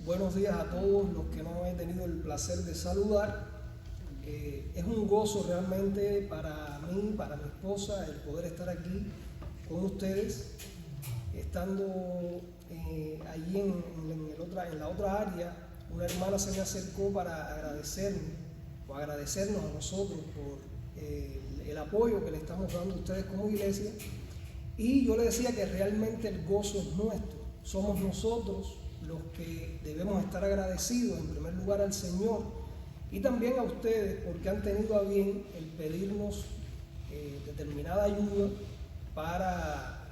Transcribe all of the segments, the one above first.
Buenos días a todos los que no he tenido el placer de saludar. Es un gozo realmente para mí, para mi esposa, el poder estar aquí con ustedes, estando allí en la otra área. Una hermana se me acercó para agradecernos a nosotros por el apoyo que le estamos dando a ustedes como iglesia, y yo le decía que realmente el gozo es nuestro. Somos nosotros los que debemos estar agradecidos en primer lugar al Señor y también a ustedes porque han tenido a bien el pedirnos determinada ayuda para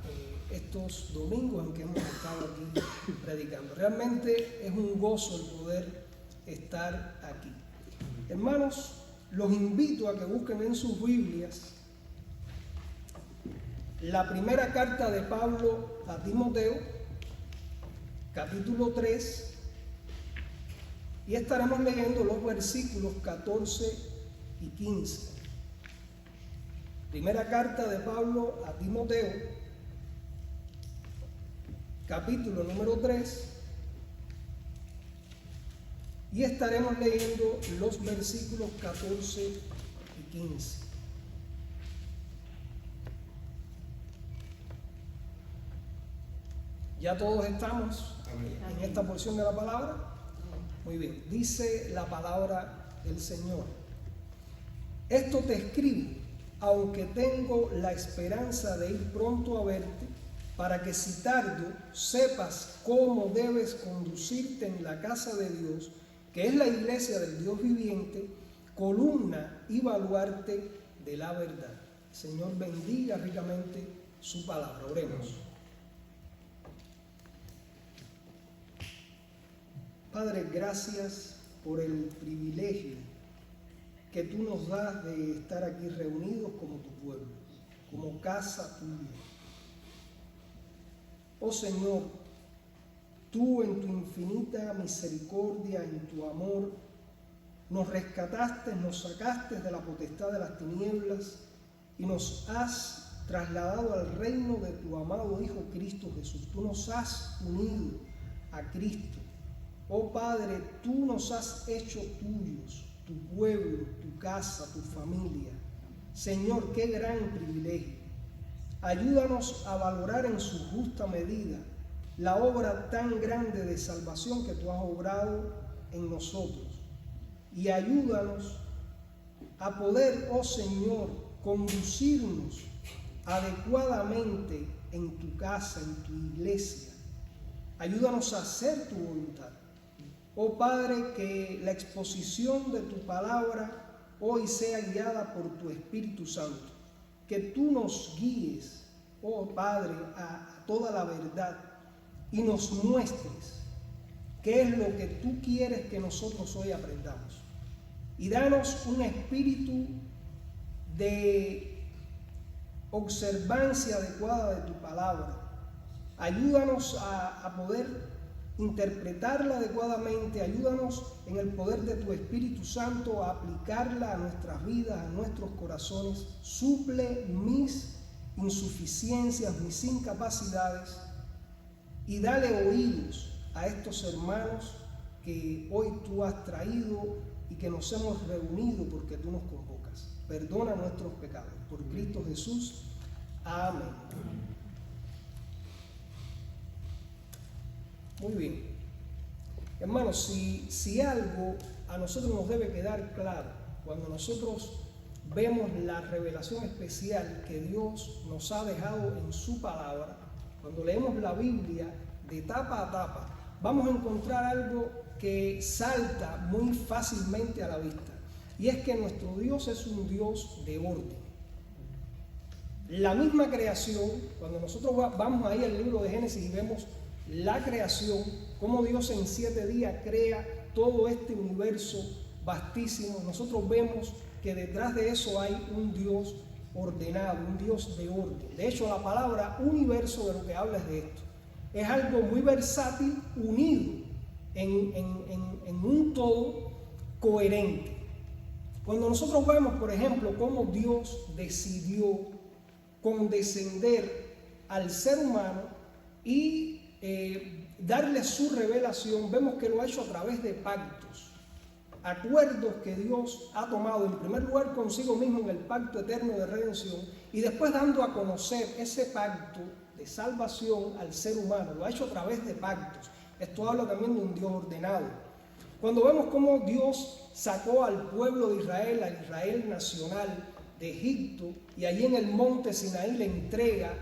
estos domingos en que hemos estado aquí predicando. Realmente es un gozo el poder estar aquí. Hermanos, los invito a que busquen en sus Biblias la primera carta de Pablo a Timoteo, capítulo 3, y estaremos leyendo los versículos 14 y 15. Primera carta de Pablo a Timoteo, capítulo número 3, y estaremos leyendo los versículos 14 y 15. ¿Ya todos estamos en esta porción de la palabra? Muy bien, dice la palabra del Señor: esto te escribo, aunque tengo la esperanza de ir pronto a verte, para que si tardo sepas cómo debes conducirte en la casa de Dios, que es la iglesia del Dios viviente, columna y baluarte de la verdad. El Señor bendiga ricamente su palabra. Oremos. Padre, gracias por el privilegio que tú nos das de estar aquí reunidos como tu pueblo, como casa tuya. Oh Señor, tú en tu infinita misericordia, en tu amor, nos rescataste, nos sacaste de la potestad de las tinieblas y nos has trasladado al reino de tu amado Hijo Cristo Jesús. Tú nos has unido a Cristo. Oh Padre, tú nos has hecho tuyos, tu pueblo, tu casa, tu familia. Señor, qué gran privilegio. Ayúdanos a valorar en su justa medida la obra tan grande de salvación que tú has obrado en nosotros. Y ayúdanos a poder, oh Señor, conducirnos adecuadamente en tu casa, en tu iglesia. Ayúdanos a hacer tu voluntad. Oh Padre, que la exposición de tu palabra hoy sea guiada por tu Espíritu Santo. Que tú nos guíes, oh Padre, a toda la verdad y nos muestres qué es lo que tú quieres que nosotros hoy aprendamos. Y danos un espíritu de observancia adecuada de tu palabra. Ayúdanos a poder interpretarla adecuadamente. Ayúdanos en el poder de tu Espíritu Santo a aplicarla a nuestras vidas, a nuestros corazones. Suple mis insuficiencias, mis incapacidades, y dale oídos a estos hermanos que hoy tú has traído y que nos hemos reunido porque tú nos convocas. Perdona nuestros pecados. Por Cristo Jesús. Amén. Muy bien. Hermanos, si algo a nosotros nos debe quedar claro cuando nosotros vemos la revelación especial que Dios nos ha dejado en su palabra, cuando leemos la Biblia de tapa a tapa, vamos a encontrar algo que salta muy fácilmente a la vista, y es que nuestro Dios es un Dios de orden. La misma creación, cuando nosotros vamos ahí al libro de Génesis y vemos la creación, cómo Dios en 7 días crea todo este universo vastísimo, nosotros vemos que detrás de eso hay un Dios ordenado, un Dios de orden. De hecho, la palabra universo de lo que habla es de esto. Es algo muy versátil, unido en un todo coherente. Cuando nosotros vemos, por ejemplo, cómo Dios decidió condescender al ser humano y darle su revelación, vemos que lo ha hecho a través de pactos, acuerdos que Dios ha tomado en primer lugar consigo mismo en el pacto eterno de redención y después dando a conocer ese pacto de salvación al ser humano. Lo ha hecho a través de pactos. Esto habla también de un Dios ordenado. Cuando vemos cómo Dios sacó al pueblo de Israel, al Israel nacional de Egipto, y allí en el monte Sinaí le entrega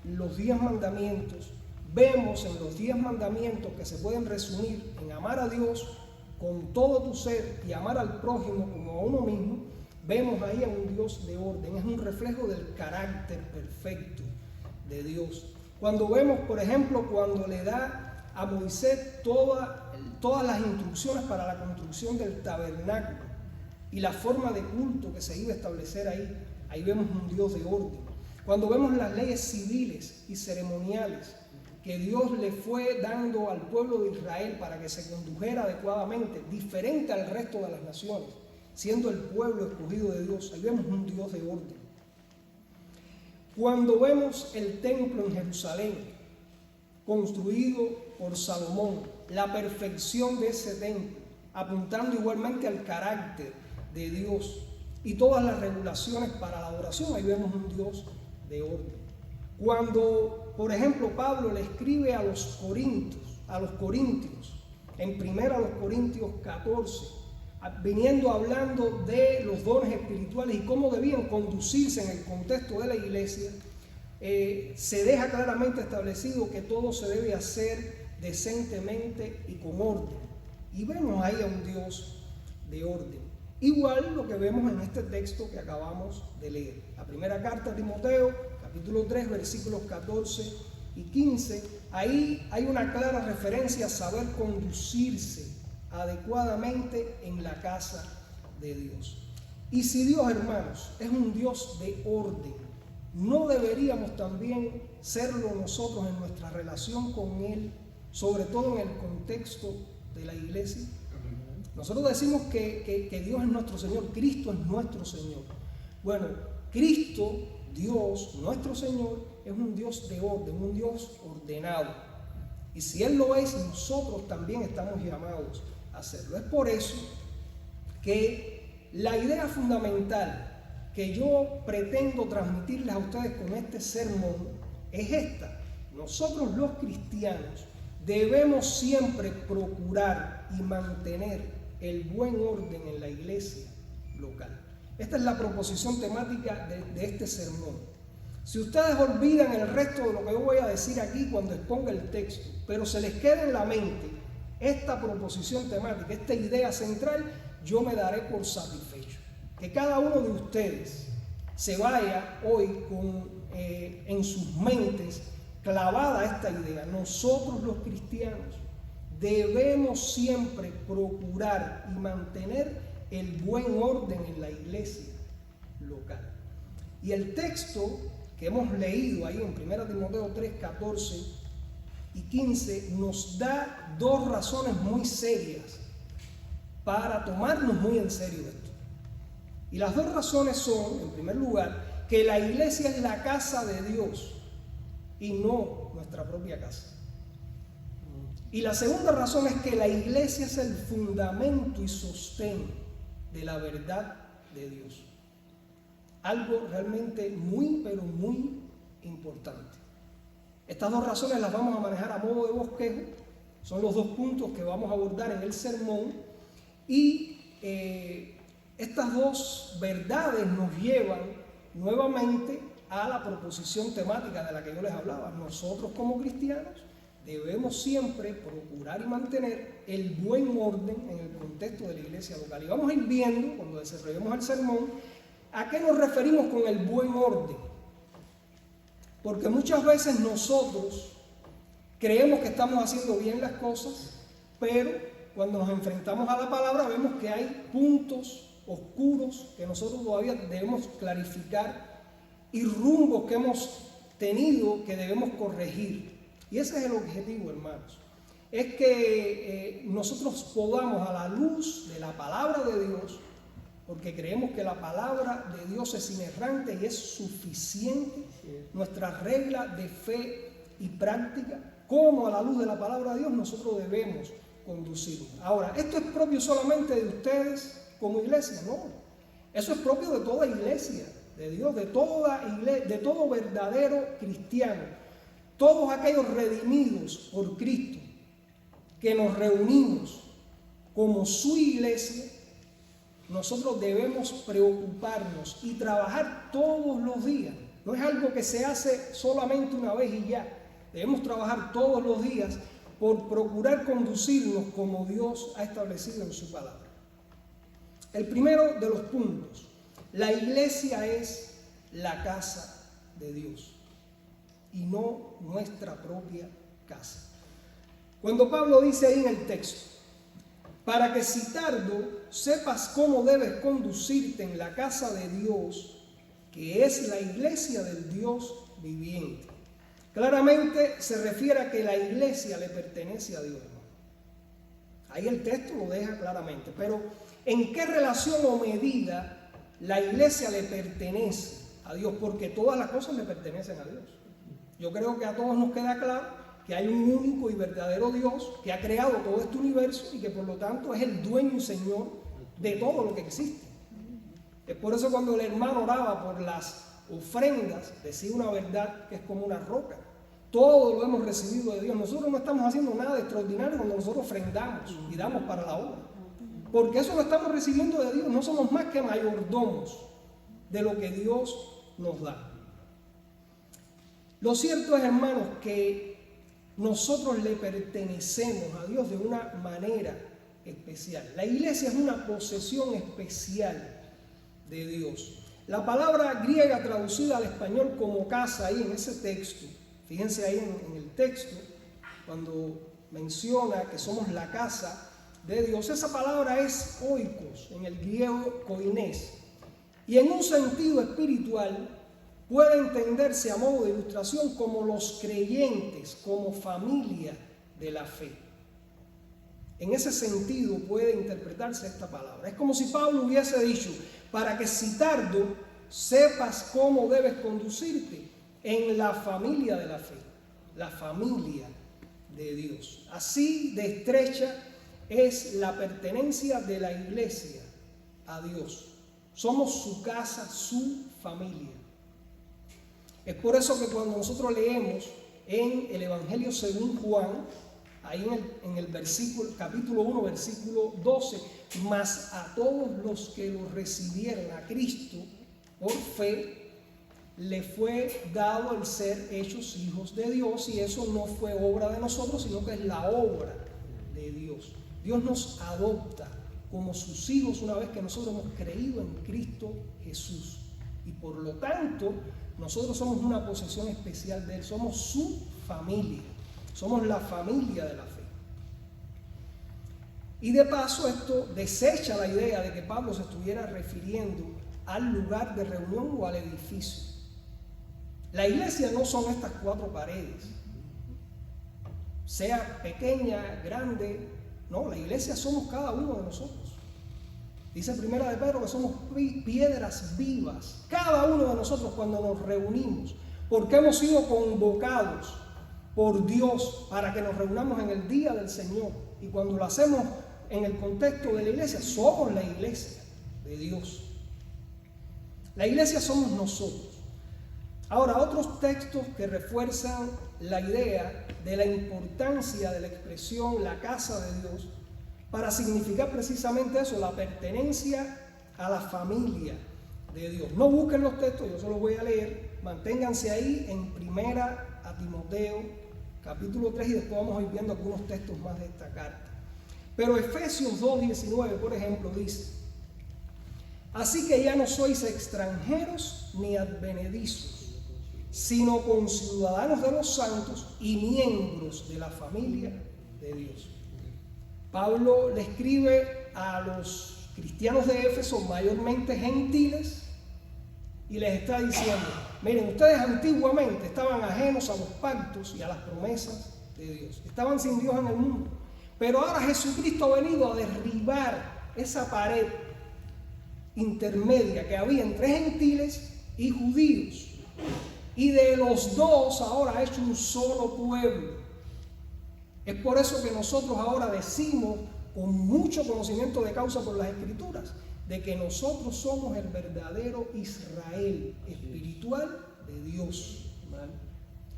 los 10 mandamientos, vemos en los 10 mandamientos que se pueden resumir en amar a Dios con todo tu ser y amar al prójimo como a uno mismo. Vemos ahí a un Dios de orden, es un reflejo del carácter perfecto de Dios. Cuando vemos, por ejemplo, cuando le da a Moisés todas las instrucciones para la construcción del tabernáculo y la forma de culto que se iba a establecer ahí vemos un Dios de orden. Cuando vemos las leyes civiles y ceremoniales que Dios le fue dando al pueblo de Israel para que se condujera adecuadamente, diferente al resto de las naciones, siendo el pueblo escogido de Dios, ahí vemos un Dios de orden. Cuando vemos el templo en Jerusalén, construido por Salomón, la perfección de ese templo, apuntando igualmente al carácter de Dios y todas las regulaciones para la adoración, ahí vemos un Dios de orden. Cuando, por ejemplo, Pablo le escribe a los corintios, en 1 Corintios 14, viniendo hablando de los dones espirituales y cómo debían conducirse en el contexto de la iglesia, se deja claramente establecido que todo se debe hacer decentemente y con orden. Y vemos ahí a un Dios de orden. Igual lo que vemos en este texto que acabamos de leer. La primera carta a Timoteo, capítulo 3, versículos 14 y 15. Ahí hay una clara referencia a saber conducirse adecuadamente en la casa de Dios. Y si Dios, hermanos, es un Dios de orden, ¿no deberíamos también serlo nosotros en nuestra relación con Él, sobre todo en el contexto de la iglesia? Nosotros decimos que Dios es nuestro Señor, Cristo es nuestro Señor. Bueno, Cristo, Dios, nuestro Señor, es un Dios de orden, un Dios ordenado. Y si Él lo es, nosotros también estamos llamados a hacerlo. Es por eso que la idea fundamental que yo pretendo transmitirles a ustedes con este sermón es esta. Nosotros los cristianos debemos siempre procurar y mantener el buen orden en la iglesia local. Esta es la proposición temática de este sermón. Si ustedes olvidan el resto de lo que yo voy a decir aquí cuando exponga el texto, pero se les queda en la mente esta proposición temática, esta idea central, yo me daré por satisfecho. Que cada uno de ustedes se vaya hoy en sus mentes clavada esta idea. Nosotros los cristianos debemos siempre procurar y mantener el buen orden en la iglesia local. Y el texto que hemos leído ahí en 1 Timoteo 3, 14 y 15 nos da dos razones muy serias para tomarnos muy en serio esto. Y las dos razones son, en primer lugar, que la iglesia es la casa de Dios y no nuestra propia casa. Y la segunda razón es que la iglesia es el fundamento y sostén de la verdad de Dios. Algo realmente muy, pero muy importante. Estas dos razones las vamos a manejar a modo de bosquejo. Son los dos puntos que vamos a abordar en el sermón. Y estas dos verdades nos llevan nuevamente a la proposición temática de la que yo les hablaba. Nosotros como cristianos debemos siempre procurar y mantener el buen orden en el contexto de la iglesia local. Y vamos a ir viendo, cuando desarrollemos el sermón, a qué nos referimos con el buen orden. Porque muchas veces nosotros creemos que estamos haciendo bien las cosas, pero cuando nos enfrentamos a la palabra vemos que hay puntos oscuros que nosotros todavía debemos clarificar y rumbos que hemos tenido que debemos corregir. Y ese es el objetivo, hermanos. Es que nosotros podamos, a la luz de la palabra de Dios, porque creemos que la palabra de Dios es inerrante y es suficiente, nuestra regla de fe y práctica, cómo a la luz de la palabra de Dios nosotros debemos conducirnos. Ahora, ¿esto es propio solamente de ustedes como iglesia? No, eso es propio de toda iglesia de Dios, de todo verdadero cristiano. Todos aquellos redimidos por Cristo que nos reunimos como su iglesia, nosotros debemos preocuparnos y trabajar todos los días. No es algo que se hace solamente una vez y ya. Debemos trabajar todos los días por procurar conducirnos como Dios ha establecido en su palabra. El primero de los puntos: la iglesia es la casa de Dios y no nuestra propia casa. Cuando Pablo dice ahí en el texto, para que si tardo sepas cómo debes conducirte en la casa de Dios, que es la iglesia del Dios viviente. Claramente se refiere a que la iglesia le pertenece a Dios. Ahí el texto lo deja claramente. Pero ¿en qué relación o medida la iglesia le pertenece a Dios? Porque todas las cosas le pertenecen a Dios. Yo creo que a todos nos queda claro que hay un único y verdadero Dios que ha creado todo este universo y que por lo tanto es el dueño y señor de todo lo que existe. Es por eso cuando el hermano oraba por las ofrendas, decía una verdad que es como una roca. Todo lo hemos recibido de Dios. Nosotros no estamos haciendo nada de extraordinario cuando nosotros ofrendamos y damos para la obra. Porque eso lo estamos recibiendo de Dios. No somos más que mayordomos de lo que Dios nos da. Lo cierto es, hermanos, que nosotros le pertenecemos a Dios de una manera especial. La iglesia es una posesión especial de Dios. La palabra griega traducida al español como casa, ahí en ese texto, fíjense ahí en el texto, cuando menciona que somos la casa de Dios, esa palabra es oikos, en el griego koinés, y en un sentido espiritual puede entenderse a modo de ilustración como los creyentes, como familia de la fe. En ese sentido puede interpretarse esta palabra. Es como si Pablo hubiese dicho, para que si tardo sepas cómo debes conducirte en la familia de la fe, la familia de Dios. Así de estrecha es la pertenencia de la iglesia a Dios. Somos su casa, su familia. Es por eso que cuando nosotros leemos en el Evangelio según Juan, ahí en el versículo, capítulo 1, versículo 12, mas a todos los que lo recibieron a Cristo por fe, le fue dado el ser hechos hijos de Dios, y eso no fue obra de nosotros, sino que es la obra de Dios. Dios nos adopta como sus hijos una vez que nosotros hemos creído en Cristo Jesús. Y por lo tanto, nosotros somos una posesión especial de Él, somos su familia, somos la familia de la fe. Y de paso esto desecha la idea de que Pablo se estuviera refiriendo al lugar de reunión o al edificio. La iglesia no son estas cuatro paredes, sea pequeña, grande, no, la iglesia somos cada uno de nosotros. Dice Primera de Pedro que somos piedras vivas, cada uno de nosotros cuando nos reunimos, porque hemos sido convocados por Dios para que nos reunamos en el día del Señor. Y cuando lo hacemos en el contexto de la iglesia, somos la iglesia de Dios. La iglesia somos nosotros. Ahora, otros textos que refuerzan la idea de la importancia de la expresión la casa de Dios para significar precisamente eso, la pertenencia a la familia de Dios. No busquen los textos, yo se los voy a leer, manténganse ahí en Primera a Timoteo, capítulo 3, y después vamos a ir viendo algunos textos más de esta carta. Pero Efesios 2:19, por ejemplo, dice: así que ya no sois extranjeros ni advenedizos, sino conciudadanos de los santos y miembros de la familia de Dios. Pablo le escribe a los cristianos de Éfeso, mayormente gentiles, y les está diciendo: miren, ustedes antiguamente estaban ajenos a los pactos y a las promesas de Dios, estaban sin Dios en el mundo, pero ahora Jesucristo ha venido a derribar esa pared intermedia que había entre gentiles y judíos, y de los dos ahora ha hecho un solo pueblo, Es por eso que nosotros ahora decimos con mucho conocimiento de causa por las Escrituras, de que nosotros somos el verdadero Israel espiritual de Dios. ¿Vale?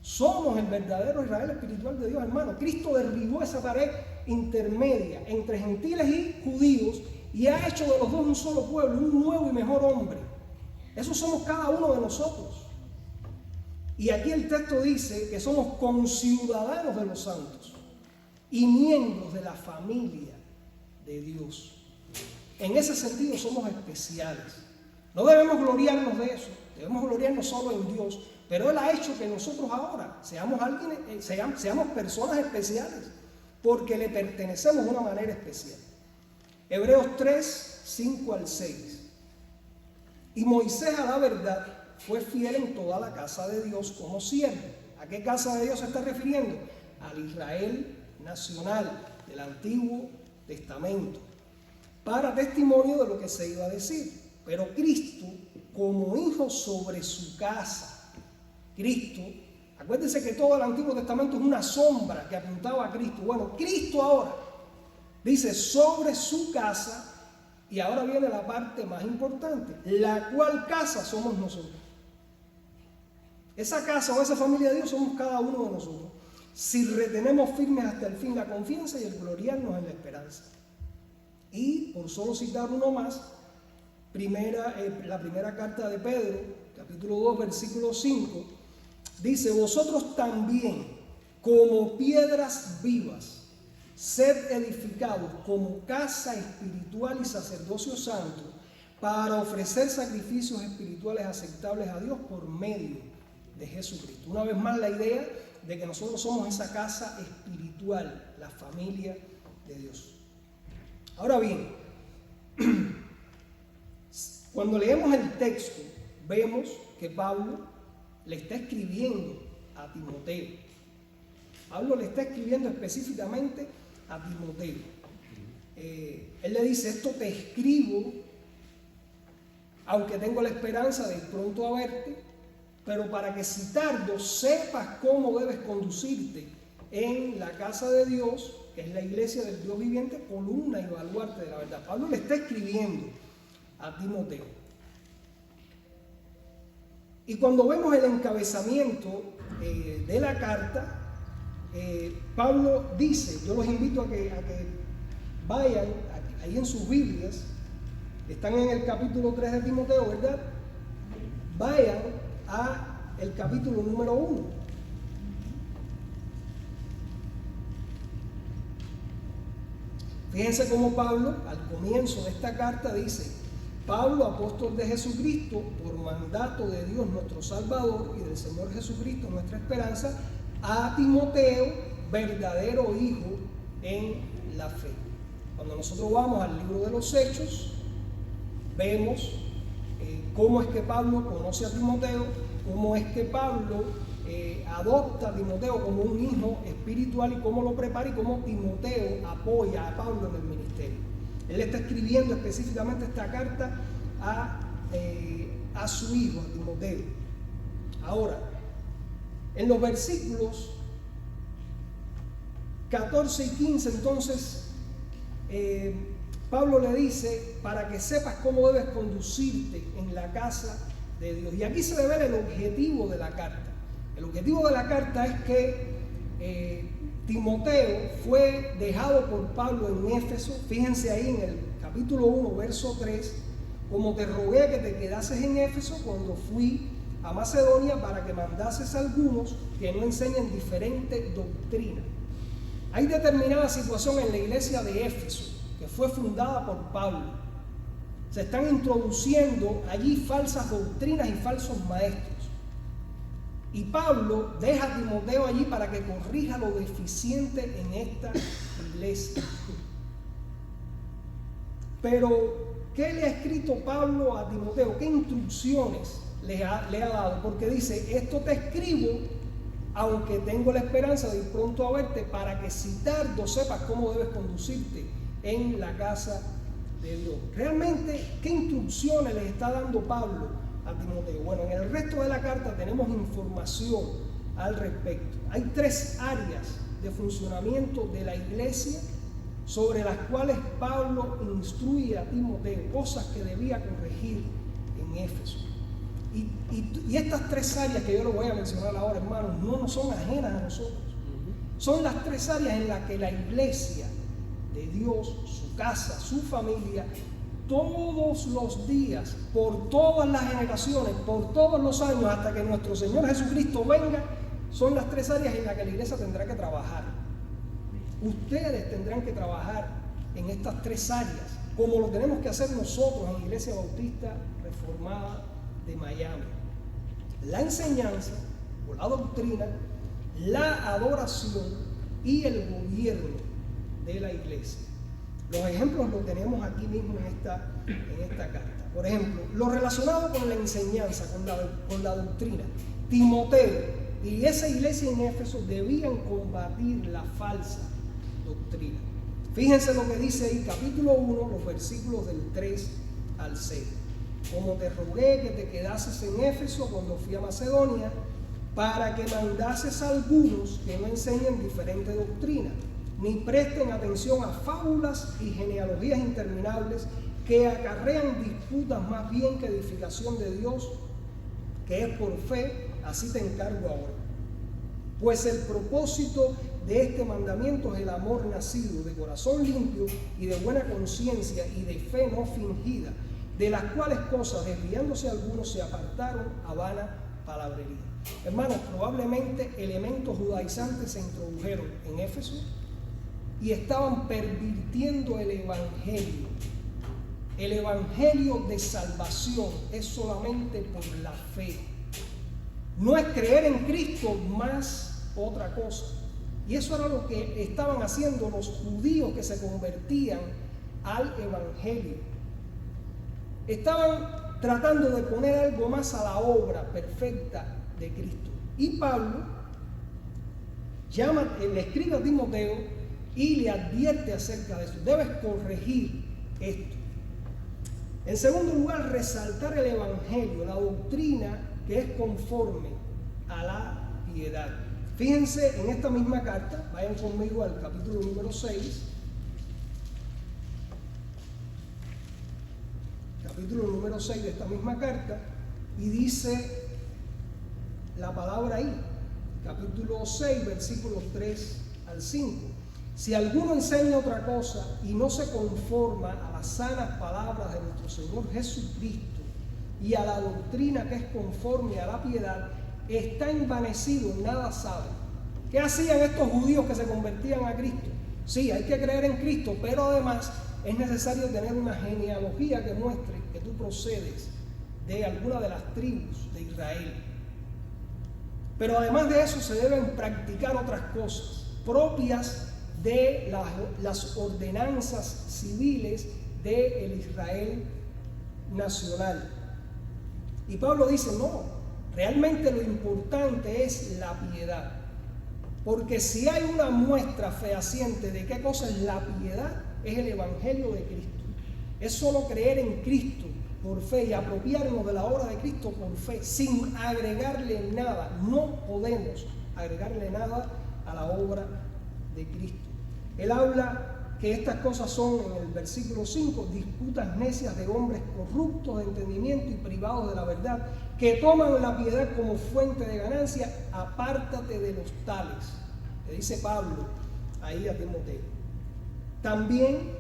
Somos el verdadero Israel espiritual de Dios, hermano. Cristo derribó esa pared intermedia entre gentiles y judíos y ha hecho de los dos un solo pueblo, un nuevo y mejor hombre. Eso somos cada uno de nosotros. Y aquí el texto dice que somos conciudadanos de los santos y miembros de la familia de Dios. En ese sentido somos especiales. No debemos gloriarnos de eso, debemos gloriarnos solo en Dios, pero Él ha hecho que nosotros ahora seamos personas especiales porque le pertenecemos de una manera especial. Hebreos 3, 5 al 6. Y Moisés, a la verdad, fue fiel en toda la casa de Dios como siervo. ¿A qué casa de Dios se está refiriendo? Al Israel nacional del Antiguo Testamento, para testimonio de lo que se iba a decir. Pero Cristo, como hijo sobre su casa, Cristo, acuérdense que todo el Antiguo Testamento es una sombra que apuntaba a Cristo. Bueno, Cristo ahora dice sobre su casa, y ahora viene la parte más importante, la cual casa somos nosotros. Esa casa o esa familia de Dios somos cada uno de nosotros, si retenemos firmes hasta el fin la confianza y el gloriarnos en la esperanza. Y por solo citar uno más, la primera carta de Pedro, capítulo 2, versículo 5, dice: vosotros también, como piedras vivas, sed edificados como casa espiritual y sacerdocio santo, para ofrecer sacrificios espirituales aceptables a Dios por medio de Jesucristo. Una vez más, la idea de que nosotros somos esa casa espiritual, la familia de Dios. Ahora bien, cuando leemos el texto, vemos que Pablo le está escribiendo a Timoteo. Pablo le está escribiendo específicamente a Timoteo. Él le dice: esto te escribo, aunque tengo la esperanza de ir pronto a verte, pero para que si tardo sepas cómo debes conducirte en la casa de Dios, que es la iglesia del Dios viviente, columna y baluarte de la verdad. Pablo le está escribiendo a Timoteo. Y cuando vemos el encabezamiento de la carta, Pablo dice, yo los invito a que vayan ahí en sus Biblias, están en el capítulo 3 de Timoteo, ¿verdad? Vayan a el capítulo número 1. Fíjense cómo Pablo, al comienzo de esta carta, dice: Pablo, apóstol de Jesucristo, por mandato de Dios nuestro Salvador y del Señor Jesucristo nuestra esperanza, a Timoteo, verdadero hijo en la fe. Cuando nosotros vamos al libro de los Hechos, vemos cómo es que Pablo conoce a Timoteo, cómo es que Pablo adopta a Timoteo como un hijo espiritual y cómo lo prepara y cómo Timoteo apoya a Pablo en el ministerio. Él está escribiendo específicamente esta carta a su hijo, a Timoteo. Ahora, en los versículos 14 y 15, entonces, Pablo le dice: para que sepas cómo debes conducirte en la casa de Dios. Y aquí se le ve el objetivo de la carta. El objetivo de la carta es que Timoteo fue dejado por Pablo en Éfeso. Fíjense ahí en el capítulo 1, verso 3: como te rogué que te quedases en Éfeso cuando fui a Macedonia, para que mandases a algunos que no enseñen diferente doctrina. Hay determinada situación en la iglesia de Éfeso, que fue fundada por Pablo. Se están introduciendo allí falsas doctrinas y falsos maestros. Y Pablo deja a Timoteo allí para que corrija lo deficiente en esta iglesia. Pero, ¿qué le ha escrito Pablo a Timoteo? ¿Qué instrucciones le ha dado? Porque dice: esto te escribo, aunque tengo la esperanza de ir pronto a verte, para que si tardo sepas cómo debes conducirte en la casa de Dios. Realmente, ¿qué instrucciones le está dando Pablo a Timoteo? Bueno, en el resto de la carta tenemos información al respecto. Hay 3 áreas de funcionamiento de la iglesia sobre las cuales Pablo instruye a Timoteo, cosas que debía corregir en Éfeso. Y estas 3 áreas que yo les voy a mencionar ahora, hermanos, no son ajenas a nosotros. Son las 3 áreas en las que la iglesia de Dios, su casa, su familia, todos los días, por todas las generaciones, por todos los años, hasta que nuestro Señor Jesucristo venga, son las 3 áreas en las que la iglesia tendrá que trabajar. Ustedes tendrán que trabajar en estas 3 áreas, como lo tenemos que hacer nosotros en la Iglesia Bautista Reformada de Miami. La enseñanza o la doctrina, la adoración y el gobierno de la iglesia. Los ejemplos los tenemos aquí mismo en esta carta. Por ejemplo, lo relacionado con la enseñanza, con la doctrina. Timoteo y esa iglesia en Éfeso debían combatir la falsa doctrina. Fíjense lo que dice ahí, capítulo 1, los versículos del 3 al 6. Como te rogué que te quedases en Éfeso cuando fui a Macedonia, para que mandases a algunos que no enseñen diferente doctrina, ni presten atención a fábulas y genealogías interminables que acarrean disputas más bien que edificación de Dios, que es por fe, así te encargo ahora. Pues el propósito de este mandamiento es el amor nacido de corazón limpio y de buena conciencia y de fe no fingida, de las cuales cosas, desviándose algunos, se apartaron a vana palabrería. Hermanos, probablemente elementos judaizantes se introdujeron en Éfeso y estaban pervirtiendo el evangelio. El evangelio de salvación es solamente por la fe. No es creer en Cristo más otra cosa. Y eso era lo que estaban haciendo los judíos que se convertían al evangelio. Estaban tratando de poner algo más a la obra perfecta de Cristo. Y Pablo le escribe a Timoteo y le advierte acerca de eso. Debes corregir esto. En segundo lugar, resaltar el evangelio, la doctrina que es conforme a la piedad. Fíjense en esta misma carta, vayan conmigo al capítulo número 6. Capítulo número 6 de esta misma carta, y dice la palabra ahí, capítulo 6, versículos 3 al 5. Si alguno enseña otra cosa y no se conforma a las sanas palabras de nuestro Señor Jesucristo y a la doctrina que es conforme a la piedad, está envanecido, nada sabe. ¿Qué hacían estos judíos que se convertían a Cristo? Sí, hay que creer en Cristo, pero además es necesario tener una genealogía que muestre que tú procedes de alguna de las tribus de Israel. Pero además de eso se deben practicar otras cosas propias de las ordenanzas civiles del Israel nacional. Y Pablo dice, no, realmente lo importante es la piedad. Porque si hay una muestra fehaciente de qué cosa es la piedad, es el evangelio de Cristo. Es solo creer en Cristo por fe y apropiarnos de la obra de Cristo por fe, sin agregarle nada. No podemos agregarle nada a la obra de Cristo. Él habla que estas cosas son, en el versículo 5, disputas necias de hombres corruptos de entendimiento y privados de la verdad, que toman la piedad como fuente de ganancia. Apártate de los tales, le dice Pablo ahí a Timoteo. También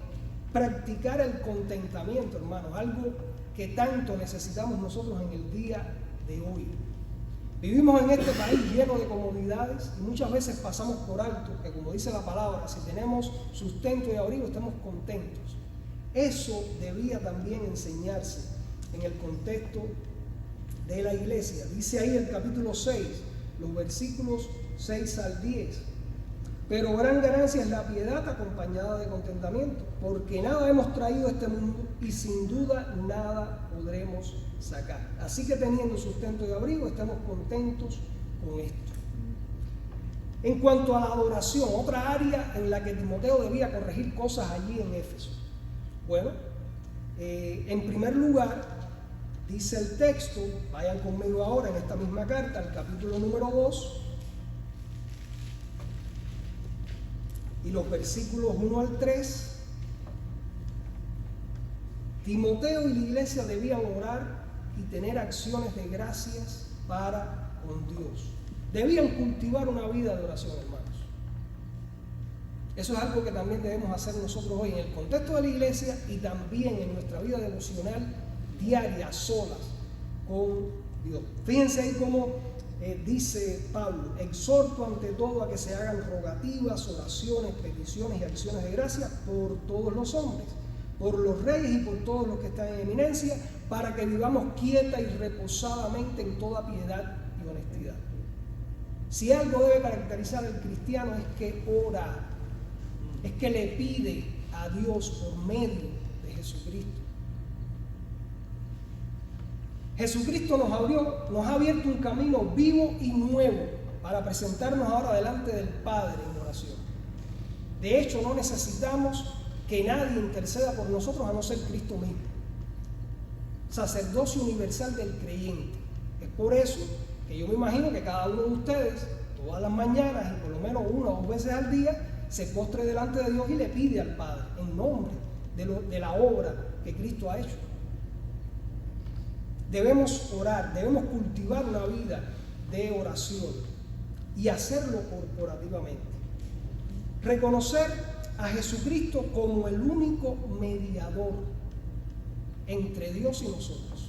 practicar el contentamiento, hermanos, algo que tanto necesitamos nosotros en el día de hoy. Vivimos en este país lleno de comodidades y muchas veces pasamos por alto que, como dice la palabra, si tenemos sustento y abrigo estamos contentos. Eso debía también enseñarse en el contexto de la iglesia. Dice ahí el capítulo 6, los versículos 6 al 10. Pero gran ganancia es la piedad acompañada de contentamiento, porque nada hemos traído a este mundo y sin duda nada podremos sacar. Así que teniendo sustento y abrigo, estamos contentos con esto. En cuanto a la adoración, otra área en la que Timoteo debía corregir cosas allí en Éfeso. Bueno, en primer lugar, dice el texto, vayan conmigo ahora en esta misma carta, el capítulo número 2. y los versículos 1 al 3, Timoteo y la iglesia debían orar y tener acciones de gracias para con Dios. Debían cultivar una vida de oración, hermanos. Eso es algo que también debemos hacer nosotros hoy en el contexto de la iglesia y también en nuestra vida devocional diaria, solas, con Dios. Fíjense ahí cómo dice Pablo: exhorto ante todo a que se hagan rogativas, oraciones, peticiones y acciones de gracia por todos los hombres, por los reyes y por todos los que están en eminencia, para que vivamos quieta y reposadamente en toda piedad y honestidad. Si algo debe caracterizar al cristiano es que ora, es que le pide a Dios por medio de Jesucristo. Jesucristo nos ha abierto un camino vivo y nuevo para presentarnos ahora delante del Padre en oración. De hecho, no necesitamos que nadie interceda por nosotros a no ser Cristo mismo. Sacerdocio universal del creyente. Es por eso que yo me imagino que cada uno de ustedes, todas las mañanas y por lo menos 1 o 2 veces al día, se postre delante de Dios y le pide al Padre en nombre de la obra que Cristo ha hecho. Debemos orar, debemos cultivar una vida de oración y hacerlo corporativamente. Reconocer a Jesucristo como el único mediador entre Dios y nosotros.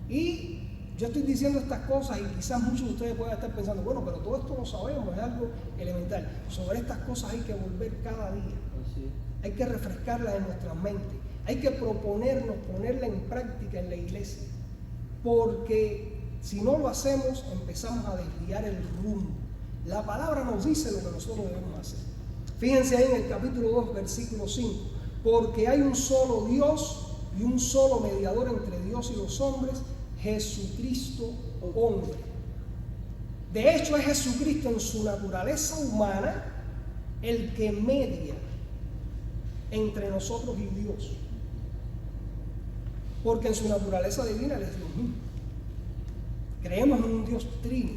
Y yo estoy diciendo estas cosas y quizás muchos de ustedes puedan estar pensando, bueno, pero todo esto lo sabemos, es algo elemental. Sobre estas cosas hay que volver cada día. Hay que refrescarlas en nuestras mentes. Hay que proponernos ponerla en práctica en la iglesia. Porque si no lo hacemos, empezamos a desviar el rumbo. La palabra nos dice lo que nosotros debemos hacer. Fíjense ahí en el capítulo 2, versículo 5. Porque hay un solo Dios y un solo mediador entre Dios y los hombres, Jesucristo hombre. De hecho, es Jesucristo en su naturaleza humana el que media entre nosotros y Dios. Porque en su naturaleza divina Él es Dios mismo. Creemos en un Dios trino,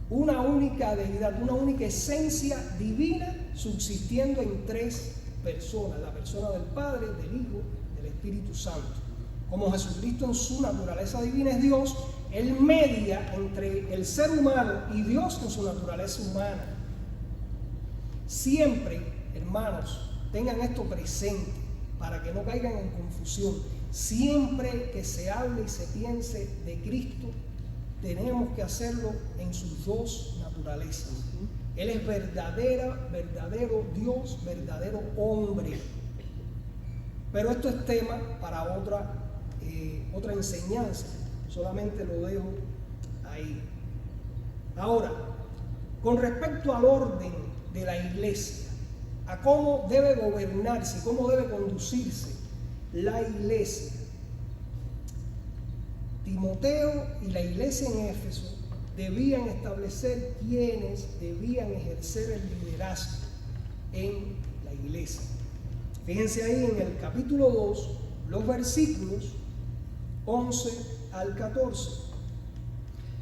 una única deidad, una única esencia divina subsistiendo en 3 personas: la persona del Padre, del Hijo, del Espíritu Santo. Como Jesucristo en su naturaleza divina es Dios, Él media entre el ser humano y Dios en su naturaleza humana. Siempre, hermanos, tengan esto presente para que no caigan en confusión. Siempre que se hable y se piense de Cristo, tenemos que hacerlo en sus 2 naturalezas. Él es verdadero Dios, verdadero hombre. Pero esto es tema para otra enseñanza. Solamente lo dejo ahí. Ahora, con respecto al orden de la iglesia, a cómo debe gobernarse, cómo debe conducirse la iglesia, Timoteo y la iglesia en Éfeso debían establecer quienes debían ejercer el liderazgo en la iglesia. Fíjense ahí en el capítulo 2, los versículos 11 al 14.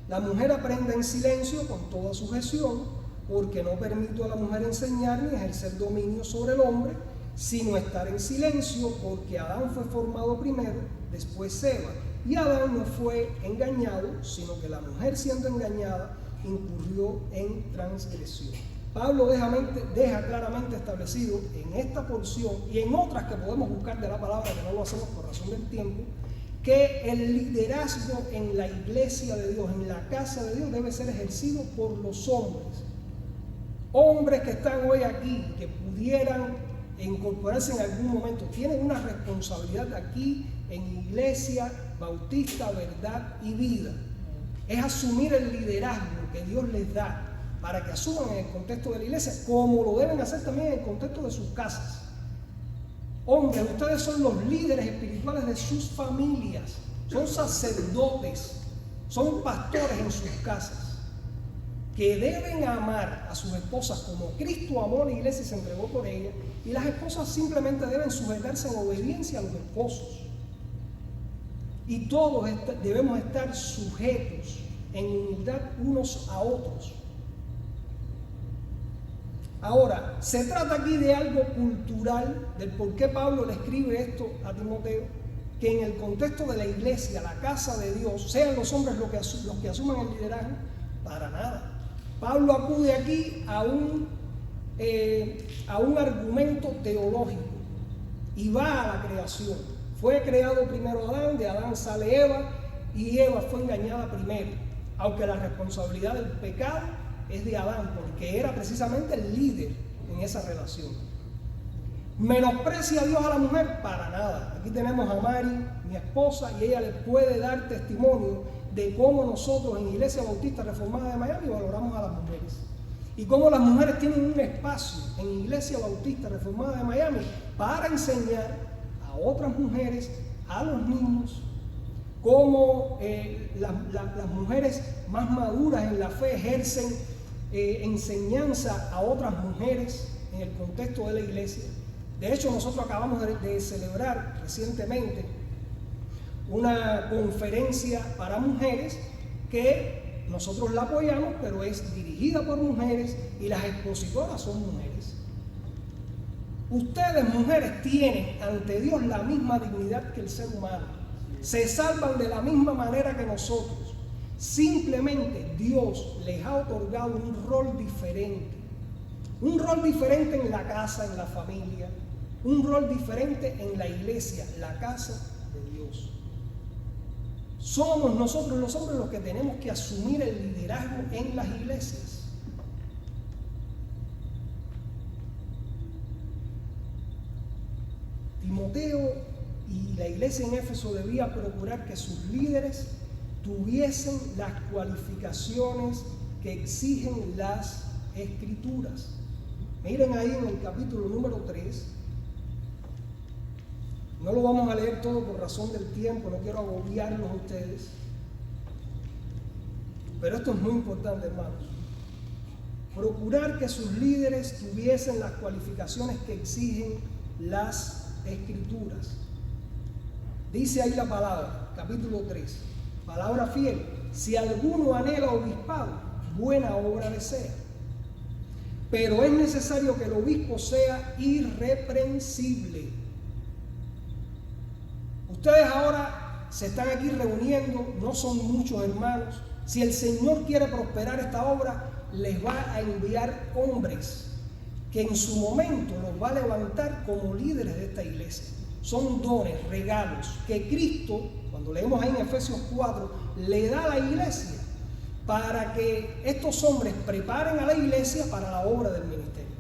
La mujer aprenda en silencio con toda sujeción, porque no permito a la mujer enseñar ni ejercer dominio sobre el hombre, sino estar en silencio, porque Adán fue formado primero, después Eva. Y Adán no fue engañado, sino que la mujer, siendo engañada, incurrió en transgresión. Pablo deja claramente establecido en esta porción y en otras que podemos buscar de la palabra, que no lo hacemos por razón del tiempo, que el liderazgo en la iglesia de Dios, en la casa de Dios, debe ser ejercido por los hombres. Hombres que están hoy aquí, que pudieran incorporarse en algún momento, tienen una responsabilidad aquí en Iglesia Bautista, Verdad y Vida. Es asumir el liderazgo que Dios les da para que asuman en el contexto de la iglesia, como lo deben hacer también en el contexto de sus casas. Hombres, ustedes son los líderes espirituales de sus familias, son sacerdotes, son pastores en sus casas, que deben amar a sus esposas como Cristo amó a la iglesia y se entregó por ella, y las esposas simplemente deben sujetarse en obediencia a los esposos. Y todos debemos estar sujetos en humildad unos a otros. Ahora, se trata aquí de algo cultural, del por qué Pablo le escribe esto a Timoteo, que en el contexto de la iglesia, la casa de Dios, sean los hombres los que asuman el liderazgo, para nada. Pablo acude aquí a un argumento teológico y va a la creación. Fue creado primero Adán, de Adán sale Eva y Eva fue engañada primero, aunque la responsabilidad del pecado es de Adán, porque era precisamente el líder en esa relación. ¿Menosprecia a Dios a la mujer? Para nada. Aquí tenemos a Mari, mi esposa, y ella le puede dar testimonio de cómo nosotros en Iglesia Bautista Reformada de Miami valoramos a las mujeres. Y cómo las mujeres tienen un espacio en Iglesia Bautista Reformada de Miami para enseñar a otras mujeres, a los niños, cómo las mujeres más maduras en la fe ejercen enseñanza a otras mujeres en el contexto de la iglesia. De hecho, nosotros acabamos de celebrar recientemente una conferencia para mujeres que nosotros la apoyamos, pero es dirigida por mujeres y las expositoras son mujeres. Ustedes, mujeres, tienen ante Dios la misma dignidad que el ser humano. Se salvan de la misma manera que nosotros. Simplemente Dios les ha otorgado un rol diferente en la casa, en la familia, un rol diferente en la iglesia, la casa de Dios. Somos nosotros los hombres los que tenemos que asumir el liderazgo en las iglesias. Timoteo y la iglesia en Éfeso debía procurar que sus líderes tuviesen las cualificaciones que exigen las Escrituras. Miren ahí en el capítulo número 3. No lo vamos a leer todo por razón del tiempo, no quiero agobiarlos a ustedes. Pero esto es muy importante, hermanos. Procurar que sus líderes tuviesen las cualificaciones que exigen las Escrituras. Dice ahí la palabra, capítulo 3, palabra fiel: si alguno anhela obispado, buena obra desea. Pero es necesario que el obispo sea irreprensible. Ustedes ahora se están aquí reuniendo, no son muchos hermanos. Si el Señor quiere prosperar esta obra, les va a enviar hombres que en su momento los va a levantar como líderes de esta iglesia. Son dones, regalos que Cristo, cuando leemos ahí en Efesios 4, le da a la iglesia para que estos hombres preparen a la iglesia para la obra del ministerio.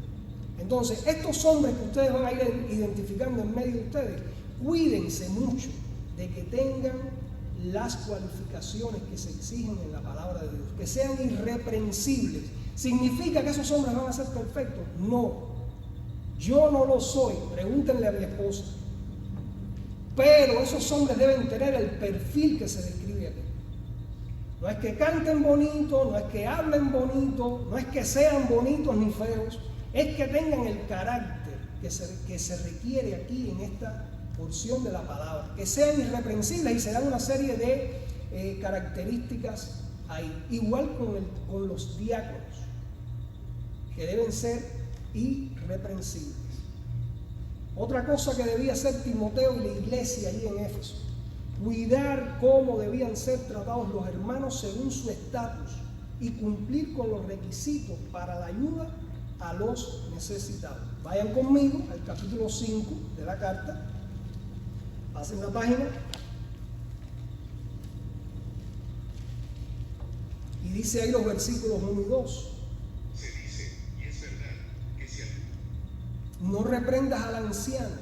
Entonces, estos hombres que ustedes van a ir identificando en medio de ustedes, cuídense mucho de que tengan las cualificaciones que se exigen en la palabra de Dios, que sean irreprensibles. ¿Significa que esos hombres van a ser perfectos? No, yo no lo soy, pregúntenle a mi esposa. Pero esos hombres deben tener el perfil que se describe aquí. No es que canten bonito, no es que hablen bonito, no es que sean bonitos ni feos, es que tengan el carácter que se requiere aquí en esta porción de la palabra, que sean irreprensibles, y se dan una serie de características ahí. Igual con los diáconos, que deben ser irreprensibles. Otra cosa que debía hacer Timoteo y la iglesia allí en Éfeso: cuidar cómo debían ser tratados los hermanos según su estatus y cumplir con los requisitos para la ayuda a los necesitados. Vayan conmigo al capítulo 5 de la carta, pasen la página y dice ahí los versículos 1 y 2. Se dice, y es verdad, que si no reprendas al anciano,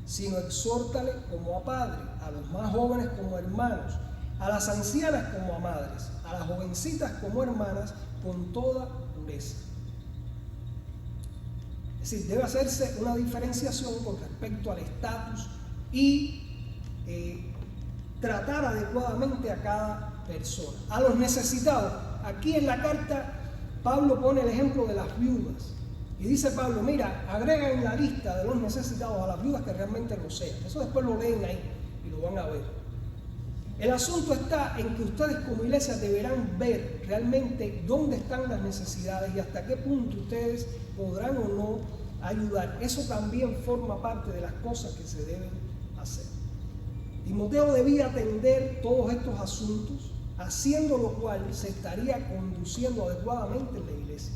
sino exhórtale como a padre, a los más jóvenes como hermanos, a las ancianas como a madres, a las jovencitas como hermanas, con toda pureza. Es decir, debe hacerse una diferenciación con respecto al estatus y tratar adecuadamente a cada persona. A los necesitados, aquí en la carta Pablo pone el ejemplo de las viudas. Y dice Pablo, mira, agrega en la lista de los necesitados a las viudas que realmente lo sean. Eso después lo leen ahí y lo van a ver. El asunto está en que ustedes como iglesia deberán ver realmente dónde están las necesidades y hasta qué punto ustedes podrán o no ayudar. Eso también forma parte de las cosas que se deben hacer. Timoteo debía atender todos estos asuntos, haciendo lo cual se estaría conduciendo adecuadamente en la iglesia.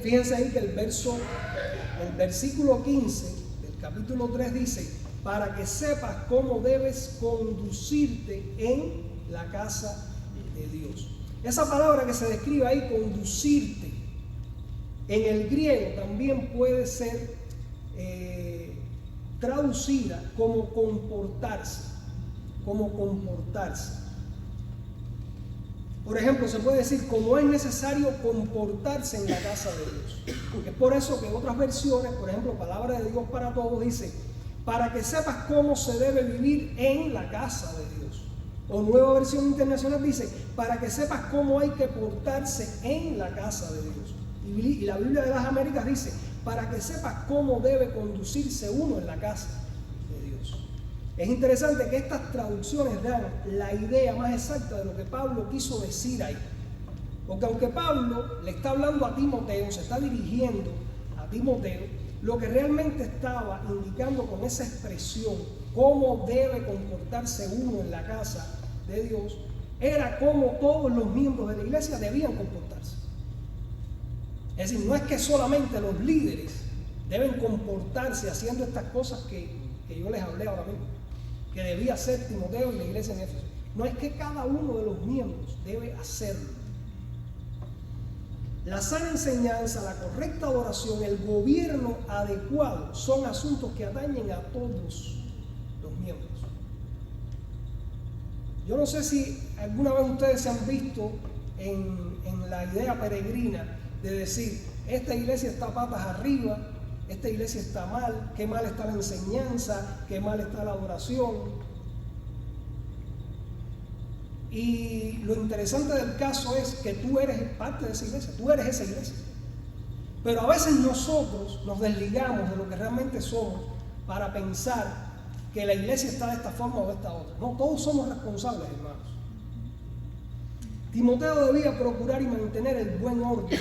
Fíjense ahí que el versículo 15 del capítulo 3 dice: para que sepas cómo debes conducirte en la casa de Dios. Esa palabra que se describe ahí, conducirte, en el griego también puede ser traducida como comportarse, Por ejemplo, se puede decir como es necesario comportarse en la casa de Dios. Es por eso que en otras versiones, por ejemplo, Palabra de Dios para Todos dice: para que sepas cómo se debe vivir en la casa de Dios. O Nueva Versión Internacional dice: para que sepas cómo hay que portarse en la casa de Dios. Y la Biblia de las Américas dice: para que sepas cómo debe conducirse uno en la casa de Dios. Es interesante que estas traducciones dan la idea más exacta de lo que Pablo quiso decir ahí. Porque aunque Pablo le está hablando a Timoteo, se está dirigiendo a Timoteo, lo que realmente estaba indicando con esa expresión, cómo debe comportarse uno en la casa de Dios, era cómo todos los miembros de la iglesia debían comportarse. Es decir, no es que solamente los líderes deben comportarse haciendo estas cosas que yo les hablé ahora mismo, que debía hacer Timoteo y la iglesia en Éfeso. No es que cada uno de los miembros debe hacerlo. La sana enseñanza, la correcta adoración, el gobierno adecuado son asuntos que atañen a todos los miembros. Yo no sé si alguna vez ustedes se han visto en la idea peregrina de decir: esta iglesia está patas arriba, esta iglesia está mal, qué mal está la enseñanza, qué mal está la adoración. Y lo interesante del caso es que tú eres parte de esa iglesia, tú eres esa iglesia. Pero a veces nosotros nos desligamos de lo que realmente somos para pensar que la iglesia está de esta forma o de esta otra. No, todos somos responsables, hermanos. Timoteo debía procurar y mantener el buen orden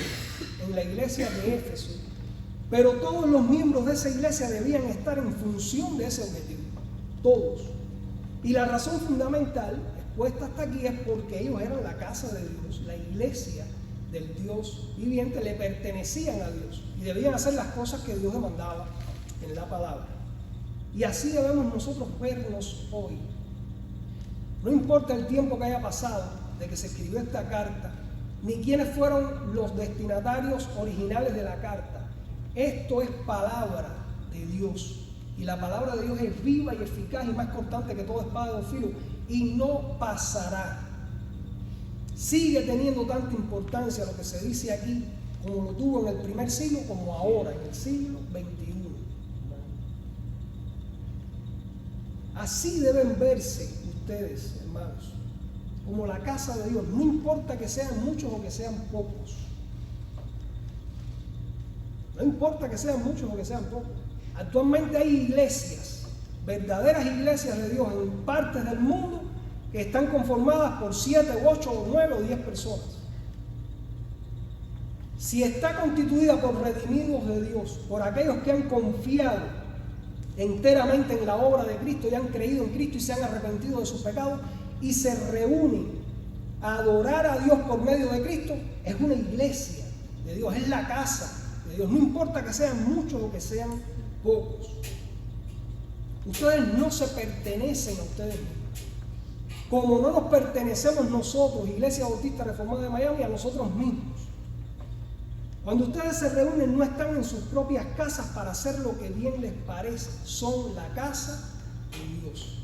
en la iglesia de Éfeso, pero todos los miembros de esa iglesia debían estar en función de ese objetivo, todos. Y la razón fundamental puesta hasta aquí es porque ellos eran la casa de Dios, la iglesia del Dios viviente, le pertenecían a Dios y debían hacer las cosas que Dios demandaba en la palabra. Y así debemos nosotros vernos hoy. No importa el tiempo que haya pasado de que se escribió esta carta, ni quiénes fueron los destinatarios originales de la carta. Esto es palabra de Dios. Y la palabra de Dios es viva y eficaz y más cortante que toda espada de dos filos, y no pasará. Sigue teniendo tanta importancia lo que se dice aquí como lo tuvo en el primer siglo como ahora en el siglo XXI. Así deben verse ustedes, hermanos, como la casa de Dios. No importa que sean muchos o que sean pocos. No importa que sean muchos o que sean pocos. Actualmente hay iglesias, verdaderas iglesias de Dios en partes del mundo que están conformadas por 7, 8, 9 o 10 personas. Si está constituida por redimidos de Dios, por aquellos que han confiado enteramente en la obra de Cristo y han creído en Cristo y se han arrepentido de sus pecados y se reúnen a adorar a Dios por medio de Cristo, es una iglesia de Dios, es la casa de Dios. No importa que sean muchos o que sean pocos. Ustedes no se pertenecen a ustedes mismos. Como no nos pertenecemos nosotros, Iglesia Bautista Reformada de Miami, a nosotros mismos. Cuando ustedes se reúnen, no están en sus propias casas para hacer lo que bien les parece. Son la casa de Dios.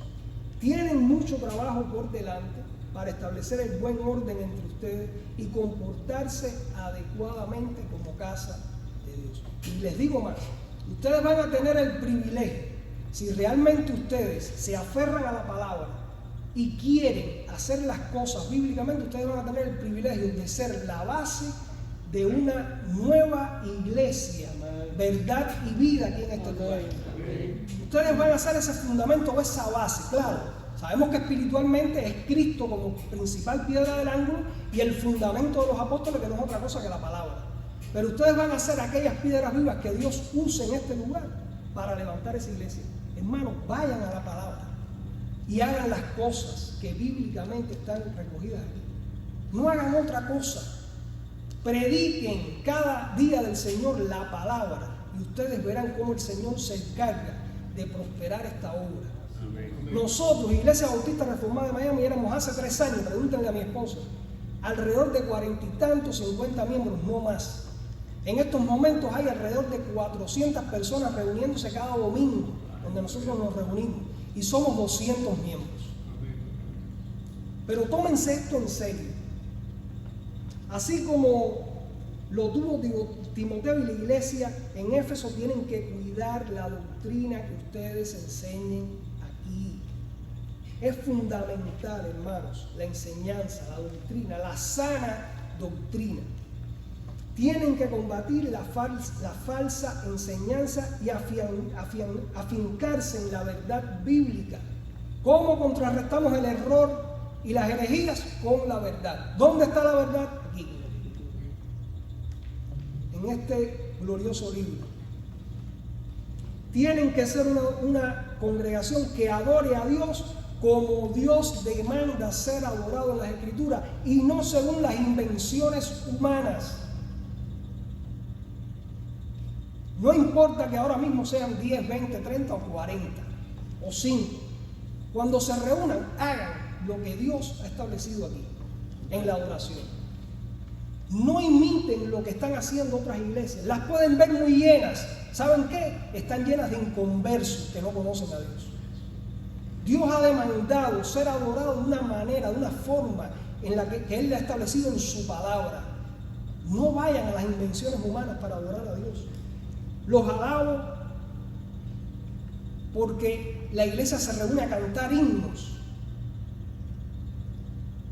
Tienen mucho trabajo por delante para establecer el buen orden entre ustedes y comportarse adecuadamente como casa de Dios. Y les digo más, ustedes van a tener el privilegio, si realmente ustedes se aferran a la palabra y quieren hacer las cosas bíblicamente, ustedes van a tener el privilegio de ser la base de una nueva iglesia, verdad y vida aquí en este lugar. Ustedes van a hacer ese fundamento o esa base, claro. Sabemos que espiritualmente es Cristo como principal piedra del ángulo y el fundamento de los apóstoles, que no es otra cosa que la palabra. Pero ustedes van a ser aquellas piedras vivas que Dios use en este lugar para levantar esa iglesia. Hermanos, vayan a la palabra y hagan las cosas que bíblicamente están recogidas aquí. No hagan otra cosa. Prediquen cada día del Señor la palabra y ustedes verán cómo el Señor se encarga de prosperar esta obra. Amén. Nosotros, Iglesia Bautista Reformada de Miami, éramos hace 3 años, pregúntenle a mi esposa, alrededor de 40 y tantos, 50 miembros, no más. En estos momentos hay alrededor de 400 personas reuniéndose cada domingo, donde nosotros nos reunimos, y somos 200 miembros. Pero tómense esto en serio. Así como lo tuvo Timoteo y la iglesia en Éfeso, tienen que cuidar la doctrina que ustedes enseñen aquí. Es fundamental, hermanos, la enseñanza, la doctrina, la sana doctrina. Tienen que combatir la falsa enseñanza y afincarse en la verdad bíblica. ¿Cómo contrarrestamos el error y las herejías? Con la verdad. ¿Dónde está la verdad? Aquí. En este glorioso libro. Tienen que ser una congregación que adore a Dios como Dios demanda ser adorado en las Escrituras y no según las invenciones humanas. No importa que ahora mismo sean 10, 20, 30 o 40 o 5. Cuando se reúnan, hagan lo que Dios ha establecido aquí, en la adoración. No imiten lo que están haciendo otras iglesias. Las pueden ver muy llenas. ¿Saben qué? Están llenas de inconversos que no conocen a Dios. Dios ha demandado ser adorado de una manera, de una forma en la que Él le ha establecido en su palabra. No vayan a las invenciones humanas para adorar a Dios. Los alabo porque la iglesia se reúne a cantar himnos.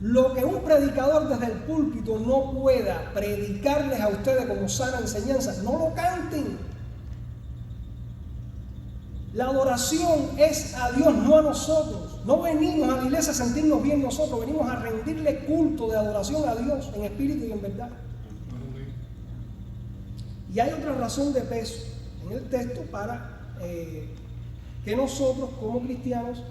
Lo que un predicador desde el púlpito no pueda predicarles a ustedes como sana enseñanza, no lo canten. La adoración es a Dios, no a nosotros. No venimos a la iglesia a sentirnos bien nosotros, venimos a rendirle culto de adoración a Dios en espíritu y en verdad. Y hay otra razón de peso en el texto para que nosotros como cristianos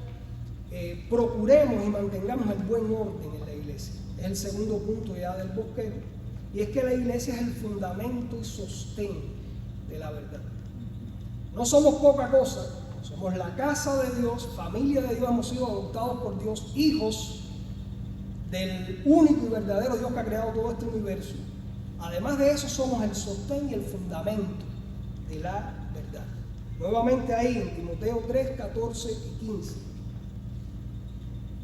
procuremos y mantengamos el buen orden en la iglesia. Es el segundo punto ya del bosquero. Y es que la iglesia es el fundamento y sostén de la verdad. No somos poca cosa, somos la casa de Dios, familia de Dios, hemos sido adoptados por Dios, hijos del único y verdadero Dios que ha creado todo este universo. Además de eso, somos el sostén y el fundamento de la verdad. Nuevamente ahí en Timoteo 3, 14 y 15.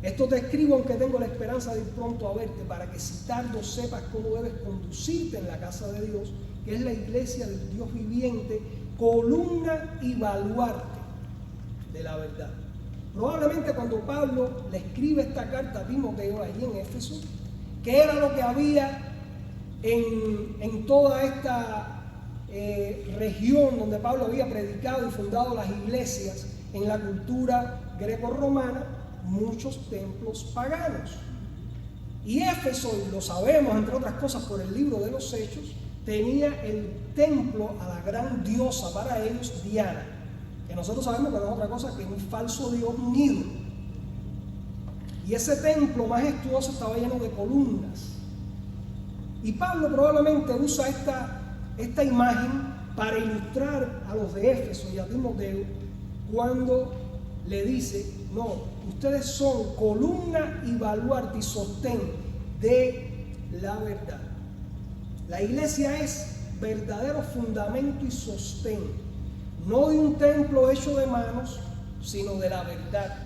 Esto te escribo aunque tengo la esperanza de ir pronto a verte, para que si tardo sepas cómo debes conducirte en la casa de Dios, que es la iglesia del Dios viviente, columna y baluarte de la verdad. Probablemente cuando Pablo le escribe esta carta a Timoteo allí en Éfeso, que era lo que había en toda esta región donde Pablo había predicado y fundado las iglesias, en la cultura greco-romana, muchos templos paganos. Y Éfeso, y lo sabemos entre otras cosas por el libro de los Hechos, tenía el templo a la gran diosa para ellos, Diana, que nosotros sabemos que no es otra cosa que un falso dios, un ídolo. Y ese templo majestuoso estaba lleno de columnas. Y Pablo probablemente usa esta imagen para ilustrar a los de Éfeso y a Timoteo cuando le dice: no, ustedes son columna y baluarte y sostén de la verdad. La iglesia es verdadero fundamento y sostén, no de un templo hecho de manos, sino de la verdad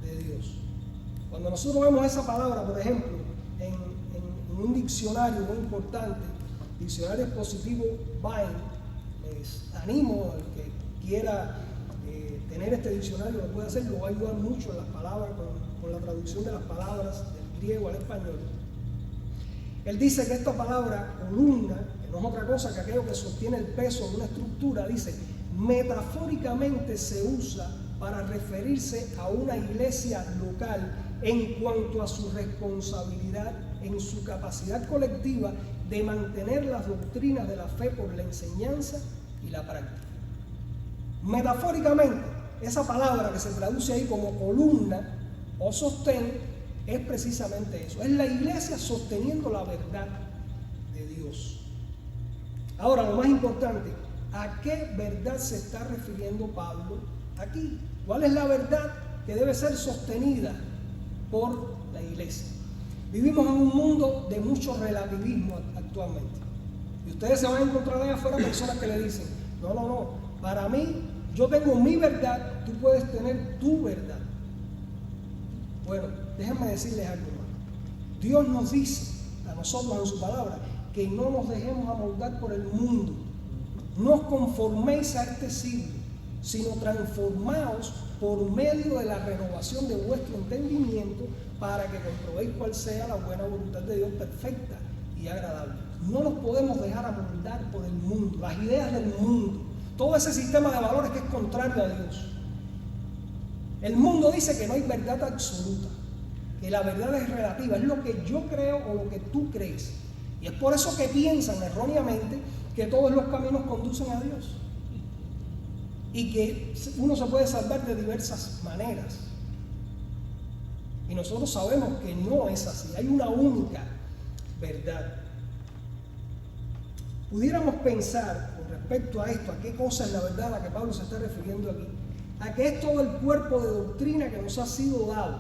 de Dios. Cuando nosotros vemos esa palabra, por ejemplo, en un diccionario muy importante, diccionario expositivo Vine, les animo al que quiera tener este diccionario, lo puede hacer, lo va a ayudar mucho en las palabras, con la traducción de las palabras del griego al español. Él dice que esta palabra columna, que no es otra cosa que aquello que sostiene el peso de una estructura, dice, metafóricamente se usa para referirse a una iglesia local en cuanto a su responsabilidad en su capacidad colectiva de mantener las doctrinas de la fe por la enseñanza y la práctica. Metafóricamente, esa palabra que se traduce ahí como columna o sostén es precisamente eso, es la iglesia sosteniendo la verdad de Dios. Ahora, lo más importante, ¿a qué verdad se está refiriendo Pablo aquí? ¿Cuál es la verdad que debe ser sostenida por la iglesia? Vivimos en un mundo de mucho relativismo actualmente. Y ustedes se van a encontrar allá afuera personas que le dicen, no, para mí, yo tengo mi verdad, tú puedes tener tu verdad. Bueno, déjenme decirles algo más. Dios nos dice a nosotros en su palabra que no nos dejemos amoldar por el mundo. No os conforméis a este siglo, sino transformaos por medio de la renovación de vuestro entendimiento para que comprobéis cuál sea la buena voluntad de Dios perfecta y agradable. No nos podemos dejar amoldar por el mundo, las ideas del mundo, todo ese sistema de valores que es contrario a Dios. El mundo dice que no hay verdad absoluta, que la verdad es relativa, es lo que yo creo o lo que tú crees. Y es por eso que piensan erróneamente que todos los caminos conducen a Dios y que uno se puede salvar de diversas maneras. Y nosotros sabemos que no es así, hay una única verdad. Pudiéramos pensar con respecto a esto, a qué cosa es la verdad a la que Pablo se está refiriendo aquí, a que es todo el cuerpo de doctrina que nos ha sido dado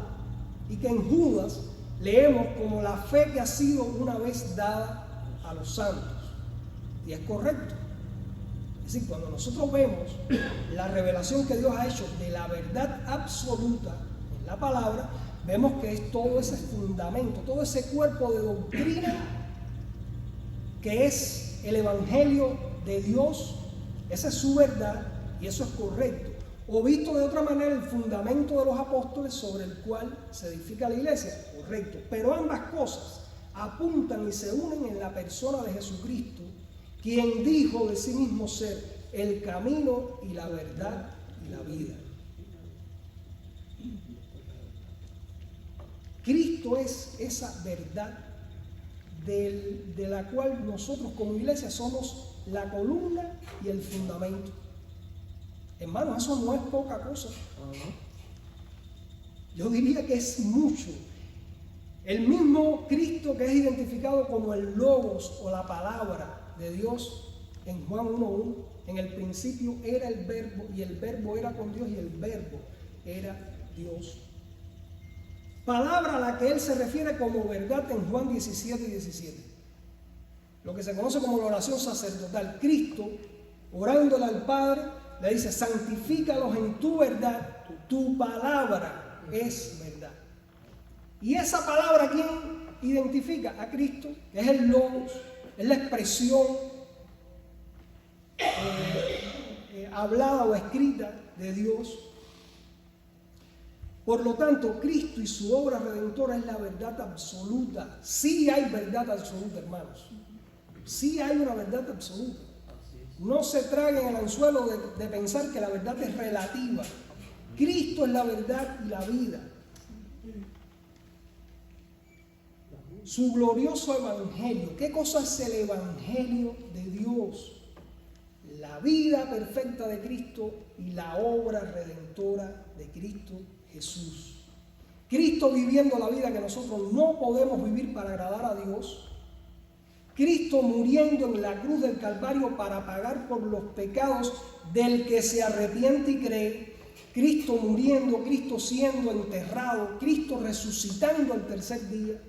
y que en Judas leemos como la fe que ha sido una vez dada a los santos. Y es correcto. Es decir, cuando nosotros vemos la revelación que Dios ha hecho de la verdad absoluta en la palabra, vemos que es todo ese fundamento, todo ese cuerpo de doctrina que es el Evangelio de Dios. Esa es su verdad y eso es correcto. O visto de otra manera, el fundamento de los apóstoles sobre el cual se edifica la iglesia, correcto. Pero ambas cosas apuntan y se unen en la persona de Jesucristo, quien dijo de sí mismo ser el camino y la verdad y la vida. Cristo es esa verdad de la cual nosotros como iglesia somos la columna y el fundamento. Hermanos, eso no es poca cosa. Yo diría que es mucho. El mismo Cristo que es identificado como el Logos o la palabra de Dios en Juan 1:1, en el principio era el Verbo y el Verbo era con Dios y el Verbo era Dios. Palabra a la que él se refiere como verdad en Juan 17:17. Lo que se conoce como la oración sacerdotal. Cristo, orándole al Padre, le dice, santifícalos en tu verdad, tu palabra es verdad. Y esa palabra, ¿quién identifica? A Cristo, que es el Logos, es la expresión hablada o escrita de Dios. Por lo tanto, Cristo y su obra redentora es la verdad absoluta. Sí hay verdad absoluta, hermanos. Sí hay una verdad absoluta. No se traguen el anzuelo de pensar que la verdad es relativa. Cristo es la verdad y la vida. Su glorioso evangelio. ¿Qué cosa es el evangelio de Dios? La vida perfecta de Cristo y la obra redentora de Cristo Jesús. Cristo viviendo la vida que nosotros no podemos vivir para agradar a Dios. Cristo muriendo en la cruz del Calvario para pagar por los pecados del que se arrepiente y cree. Cristo muriendo, Cristo siendo enterrado, Cristo resucitando al tercer día.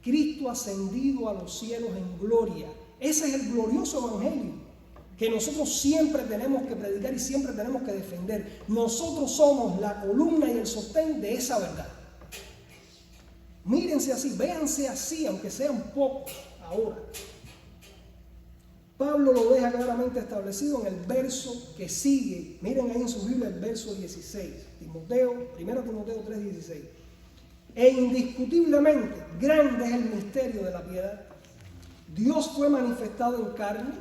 Cristo ascendido a los cielos en gloria. Ese es el glorioso evangelio que nosotros siempre tenemos que predicar y siempre tenemos que defender. Nosotros somos la columna y el sostén de esa verdad. Mírense así, véanse así, aunque sean pocos ahora. Pablo lo deja claramente establecido en el verso que sigue. Miren ahí en su Biblia el verso 16. 1 Timoteo 3:16. E indiscutiblemente grande es el misterio de la piedad. Dios fue manifestado en carne,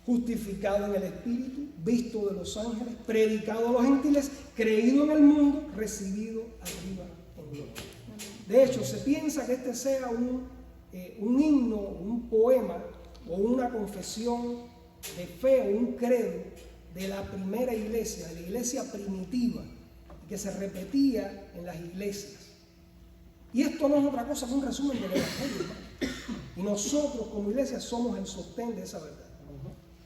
justificado en el Espíritu, visto de los ángeles, predicado a los gentiles, creído en el mundo, recibido arriba en gloria. De hecho, se piensa que este sea un himno, un poema o una confesión de fe o un credo de la primera iglesia, de la iglesia primitiva, que se repetía en las iglesias. Y esto no es otra cosa que un resumen del Evangelio. Y nosotros como iglesia somos el sostén de esa verdad.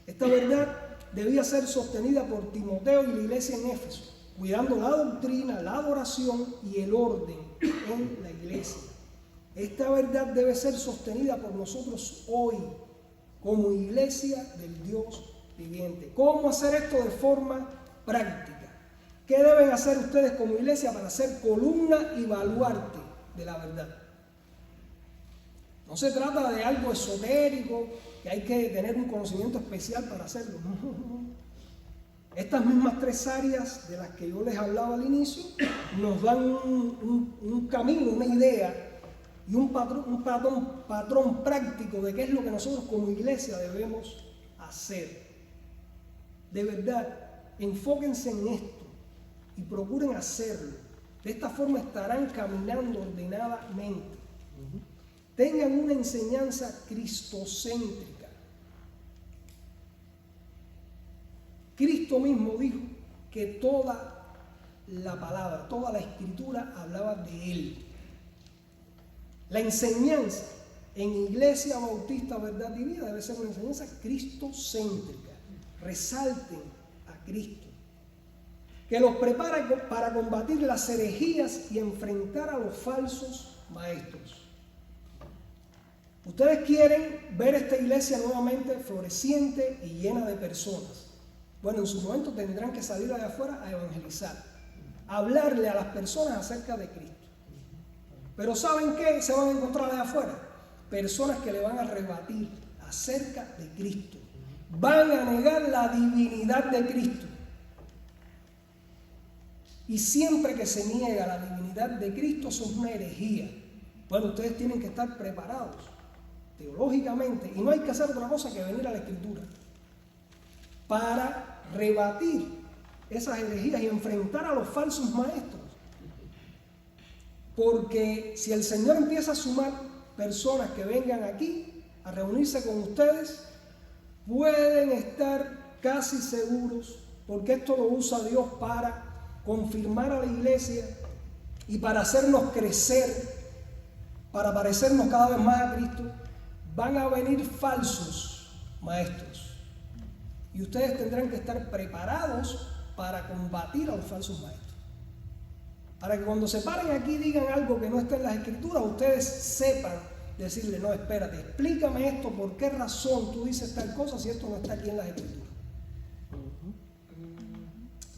Esta verdad debía ser sostenida por Timoteo y la iglesia en Éfeso, cuidando la doctrina, la adoración y el orden en la iglesia. Esta verdad debe ser sostenida por nosotros hoy como iglesia del Dios viviente. ¿Cómo hacer esto de forma práctica? ¿Qué deben hacer ustedes como iglesia para ser columna y baluarte de la verdad? No se trata de algo esotérico, que hay que tener un conocimiento especial para hacerlo. No. Estas mismas 3 áreas de las que yo les hablaba al inicio nos dan un camino, una idea y un patrón práctico de qué es lo que nosotros como iglesia debemos hacer. De verdad, enfóquense en esto y procuren hacerlo. De esta forma estarán caminando ordenadamente. Tengan una enseñanza cristocéntrica. Cristo mismo dijo que toda la palabra, toda la escritura hablaba de Él. La enseñanza en Iglesia Bautista Verdad y Vida debe ser una enseñanza cristocéntrica. Resalten a Cristo, que los prepara para combatir las herejías y enfrentar a los falsos maestros. Ustedes quieren ver esta iglesia nuevamente floreciente y llena de personas. Bueno, en su momento tendrán que salir allá afuera a evangelizar, a hablarle a las personas acerca de Cristo. Pero ¿saben qué se van a encontrar allá afuera? Personas que le van a rebatir acerca de Cristo. Van a negar la divinidad de Cristo. Y siempre que se niega la divinidad de Cristo, eso es una herejía. Bueno, ustedes tienen que estar preparados teológicamente, y no hay que hacer otra cosa que venir a la Escritura para rebatir esas herejías y enfrentar a los falsos maestros. Porque si el Señor empieza a sumar personas que vengan aquí a reunirse con ustedes, pueden estar casi seguros, porque esto lo usa Dios para confirmar a la iglesia y para hacernos crecer, para parecernos cada vez más a Cristo. Van a venir falsos maestros y ustedes tendrán que estar preparados para combatir a los falsos maestros, para que cuando se paren aquí y digan algo que no está en las Escrituras, ustedes sepan decirle: no, espérate, explícame esto, por qué razón tú dices tal cosa si esto no está aquí en las Escrituras.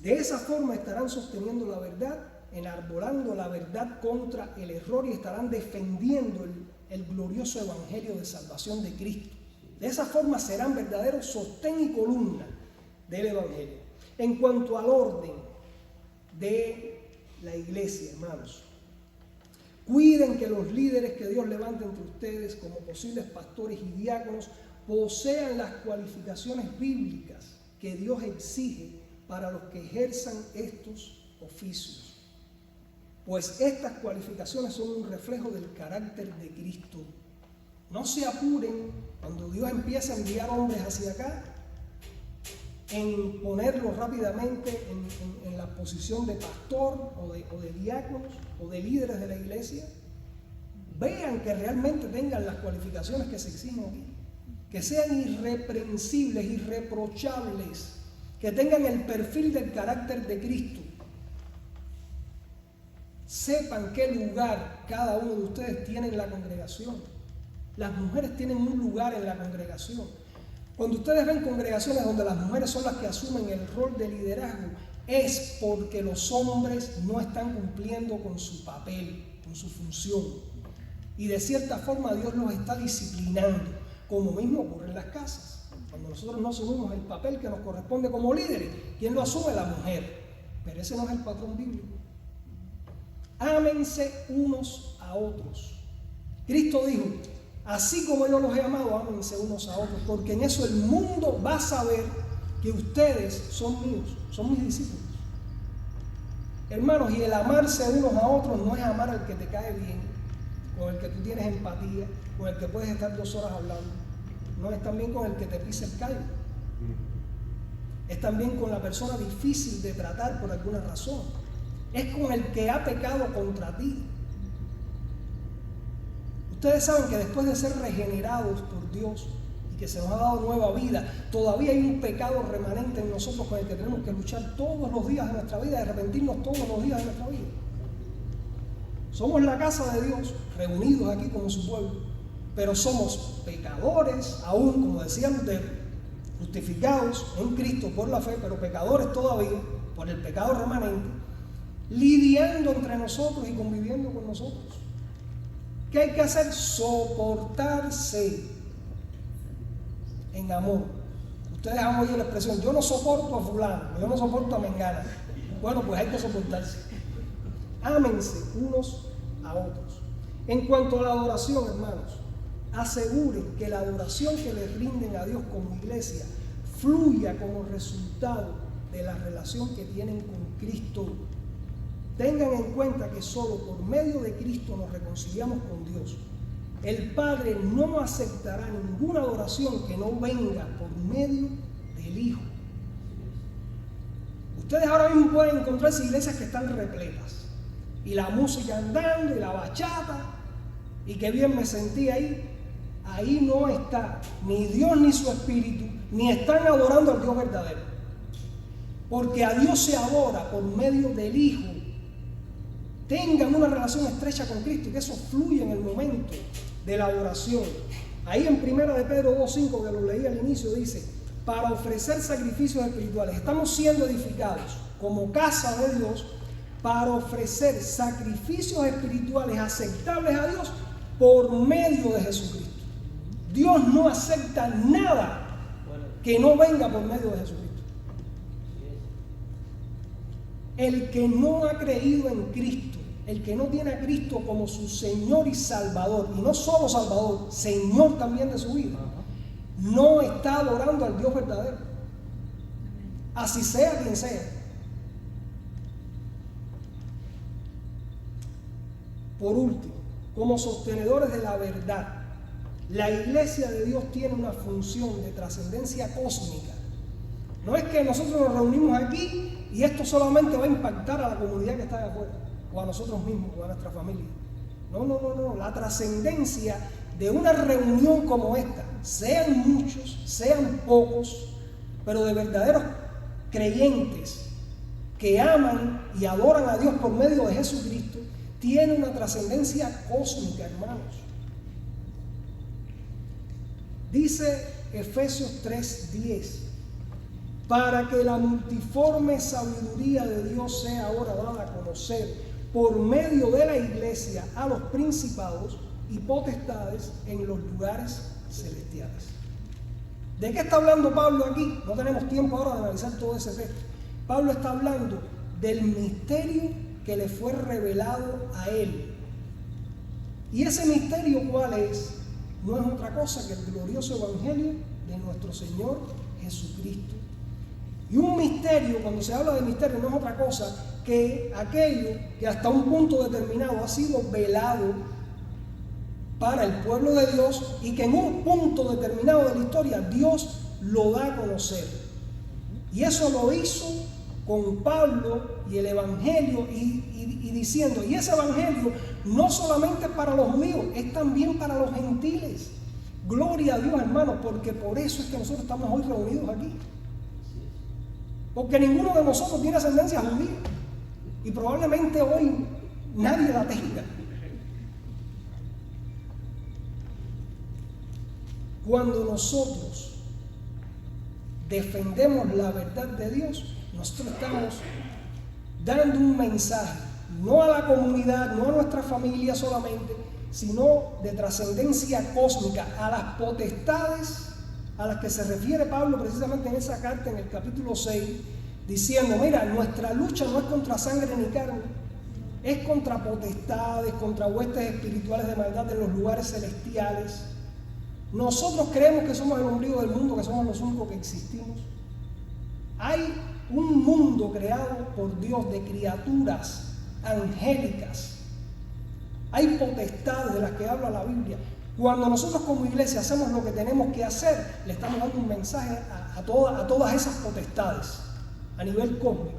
De esa forma estarán sosteniendo la verdad, enarbolando la verdad contra el error y estarán defendiendo el glorioso evangelio de salvación de Cristo. De esa forma serán verdaderos sostén y columna del evangelio. En cuanto al orden de la iglesia, hermanos, cuiden que los líderes que Dios levante entre ustedes como posibles pastores y diáconos posean las cualificaciones bíblicas que Dios exige para los que ejerzan estos oficios. Pues estas cualificaciones son un reflejo del carácter de Cristo. No se apuren cuando Dios empieza a enviar hombres hacia acá en ponerlos rápidamente en la posición de pastor o de diáconos o de líderes de la iglesia. Vean que realmente tengan las cualificaciones que se exigen aquí, que sean irreprensibles, irreprochables, que tengan el perfil del carácter de Cristo. Sepan qué lugar cada uno de ustedes tiene en la congregación. Las mujeres tienen un lugar en la congregación. Cuando ustedes ven congregaciones donde las mujeres son las que asumen el rol de liderazgo, es porque los hombres no están cumpliendo con su papel, con su función. Y de cierta forma Dios los está disciplinando, como mismo ocurre en las casas. Cuando nosotros no asumimos el papel que nos corresponde como líderes, ¿quién lo asume? La mujer. Pero ese no es el patrón bíblico. Ámense unos a otros. Cristo dijo: así como yo los he amado, ámense unos a otros, porque en eso el mundo va a saber que ustedes son míos, son mis discípulos. Hermanos, y el amarse unos a otros no es amar al que te cae bien, con el que tú tienes empatía, con el que puedes estar 2 horas hablando. No, es también con el que te pisa el callo. Es también con la persona difícil de tratar por alguna razón. Es con el que ha pecado contra ti. Ustedes saben que después de ser regenerados por Dios y que se nos ha dado nueva vida, todavía hay un pecado remanente en nosotros con el que tenemos que luchar todos los días de nuestra vida, de arrepentirnos todos los días de nuestra vida. Somos la casa de Dios, reunidos aquí como su pueblo, pero somos pecadores, aún como decía Lutero, justificados en Cristo por la fe, pero pecadores todavía por el pecado remanente, lidiando entre nosotros y conviviendo con nosotros. ¿Qué hay que hacer? Soportarse en amor. Ustedes han oído la expresión, yo no soporto a fulano, yo no soporto a mengana. Bueno, pues hay que soportarse. Ámense unos a otros. En cuanto a la adoración, hermanos, aseguren que la adoración que les rinden a Dios como iglesia fluya como resultado de la relación que tienen con Cristo. Tengan en cuenta que solo por medio de Cristo nos reconciliamos con Dios. El Padre no aceptará ninguna adoración que no venga por medio del Hijo. Ustedes ahora mismo pueden encontrarse iglesias que están repletas. Y la música andando, y la bachata, y qué bien me sentí ahí. Ahí no está ni Dios ni su Espíritu, ni están adorando al Dios verdadero. Porque a Dios se adora por medio del Hijo. Tengan una relación estrecha con Cristo, que eso fluye en el momento de la adoración. Ahí en 1 de Pedro 2:5, que lo leí al inicio, dice, para ofrecer sacrificios espirituales. Estamos siendo edificados como casa de Dios para ofrecer sacrificios espirituales aceptables a Dios por medio de Jesucristo. Dios no acepta nada que no venga por medio de Jesucristo. El que no ha creído en Cristo, el que no tiene a Cristo como su Señor y Salvador, y no solo Salvador, Señor también de su vida, no está adorando al Dios verdadero. Así sea quien sea. Por último, como sostenedores de la verdad, la iglesia de Dios tiene una función de trascendencia cósmica. No es que nosotros nos reunimos aquí y esto solamente va a impactar a la comunidad que está de afuera, o a nosotros mismos, o a nuestra familia. No. La trascendencia de una reunión como esta, sean muchos, sean pocos, pero de verdaderos creyentes que aman y adoran a Dios por medio de Jesucristo, tiene una trascendencia cósmica, hermanos. Dice Efesios 3:10, para que la multiforme sabiduría de Dios sea ahora dada a conocer por medio de la iglesia a los principados y potestades en los lugares celestiales. ¿De qué está hablando Pablo aquí? No tenemos tiempo ahora de analizar todo ese texto. Pablo está hablando del misterio que le fue revelado a él. ¿Y ese misterio cuál es? No es otra cosa que el glorioso evangelio de nuestro Señor Jesucristo. Y un misterio, cuando se habla de misterio, no es otra cosa que aquello que hasta un punto determinado ha sido velado para el pueblo de Dios y que en un punto determinado de la historia Dios lo da a conocer. Y eso lo hizo con Pablo y el evangelio y diciendo, y ese evangelio no solamente para los judíos, es también para los gentiles. Gloria a Dios, hermanos, porque por eso es que nosotros estamos hoy reunidos aquí. Porque ninguno de nosotros tiene ascendencia judía y probablemente hoy nadie la tenga. Cuando nosotros defendemos la verdad de Dios, nosotros estamos dando un mensaje, no a la comunidad, no a nuestra familia solamente, sino de trascendencia cósmica, a las potestades a las que se refiere Pablo precisamente en esa carta en el capítulo 6, diciendo, mira, nuestra lucha no es contra sangre ni carne, es contra potestades, contra huestes espirituales de maldad en los lugares celestiales. Nosotros creemos que somos el ombligo del mundo, que somos los únicos que existimos. Hay un mundo creado por Dios de criaturas angélicas. Hay potestades de las que habla la Biblia. Cuando nosotros como iglesia hacemos lo que tenemos que hacer, le estamos dando un mensaje a todas esas potestades a nivel cósmico.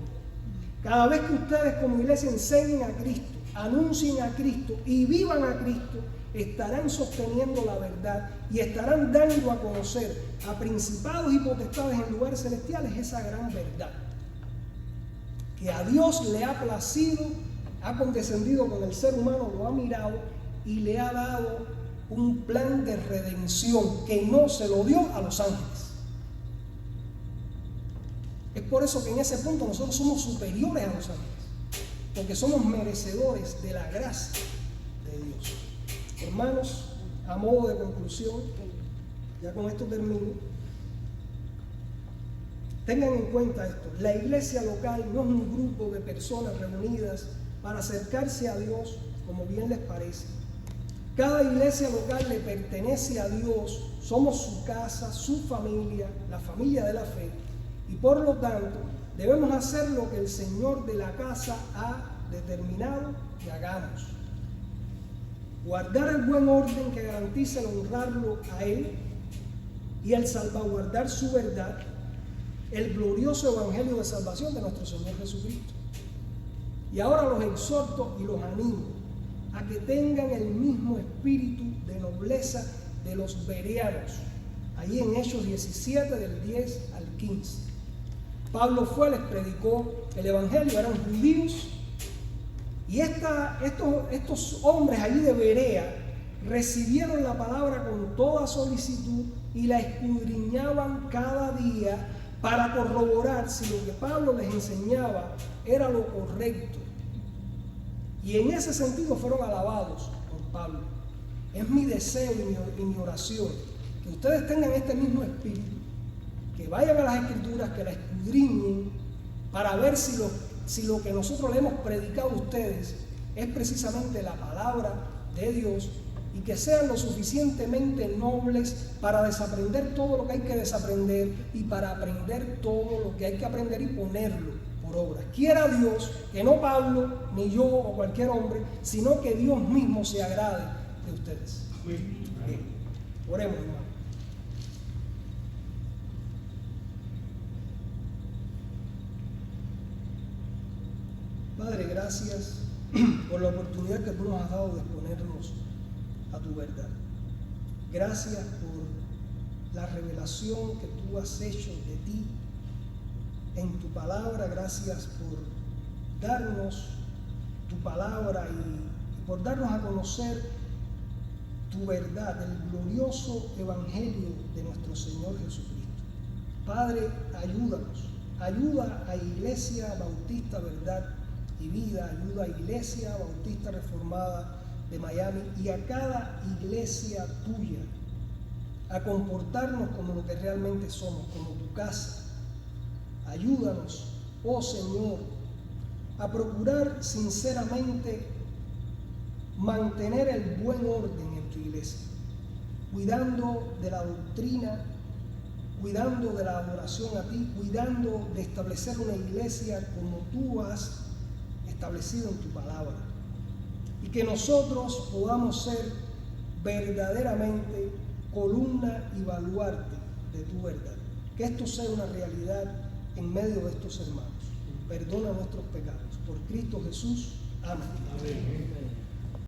Cada vez que ustedes como iglesia enseñen a Cristo, anuncien a Cristo y vivan a Cristo, estarán sosteniendo la verdad y estarán dando a conocer a principados y potestades en lugares celestiales esa gran verdad. Que a Dios le ha placido, ha condescendido con el ser humano, lo ha mirado y le ha dado un plan de redención que no se lo dio a los ángeles. Es por eso que en ese punto nosotros somos superiores a los ángeles, porque somos merecedores de la gracia de Dios. Hermanos, a modo de conclusión, ya con esto termino, tengan en cuenta esto: la iglesia local no es un grupo de personas reunidas para acercarse a Dios como bien les parece. Cada iglesia local le pertenece a Dios, somos su casa, su familia, la familia de la fe, y por lo tanto debemos hacer lo que el Señor de la casa ha determinado que hagamos. Guardar el buen orden que garantiza el honrarlo a Él y el salvaguardar su verdad, el glorioso evangelio de salvación de nuestro Señor Jesucristo. Y ahora los exhorto y los animo a que tengan el mismo espíritu de nobleza de los bereanos, ahí en Hechos 17 del 10 al 15. Pablo fue, les predicó el evangelio, eran judíos, y estos hombres allí de Berea recibieron la palabra con toda solicitud y la escudriñaban cada día para corroborar si lo que Pablo les enseñaba era lo correcto. Y en ese sentido fueron alabados por Pablo. Es mi deseo y mi oración que ustedes tengan este mismo espíritu, que vayan a las Escrituras, que la escudriñen para ver si lo que nosotros le hemos predicado a ustedes es precisamente la palabra de Dios, y que sean lo suficientemente nobles para desaprender todo lo que hay que desaprender y para aprender todo lo que hay que aprender y ponerlo por obra. Quiera Dios que no Pablo, ni yo o cualquier hombre, sino que Dios mismo se agrade de ustedes. Bien. Oremos, hermano. Padre, gracias por la oportunidad que tú nos has dado de exponernos a tu verdad. Gracias por la revelación que tú has hecho de ti en tu palabra. Gracias por darnos tu palabra y por darnos a conocer tu verdad, el glorioso evangelio de nuestro Señor Jesucristo. Padre, ayúdanos, ayuda a Iglesia Bautista Verdad y Vida, ayuda a Iglesia Bautista Reformada de Miami y a cada iglesia tuya a comportarnos como lo que realmente somos, como tu casa. Ayúdanos, oh Señor, a procurar sinceramente mantener el buen orden en tu iglesia, cuidando de la doctrina, cuidando de la adoración a ti, cuidando de establecer una iglesia como tú has establecido en tu palabra, y que nosotros podamos ser verdaderamente columna y baluarte de tu verdad. Que esto sea una realidad en medio de estos hermanos. Perdona nuestros pecados. Por Cristo Jesús. Amén. Amén.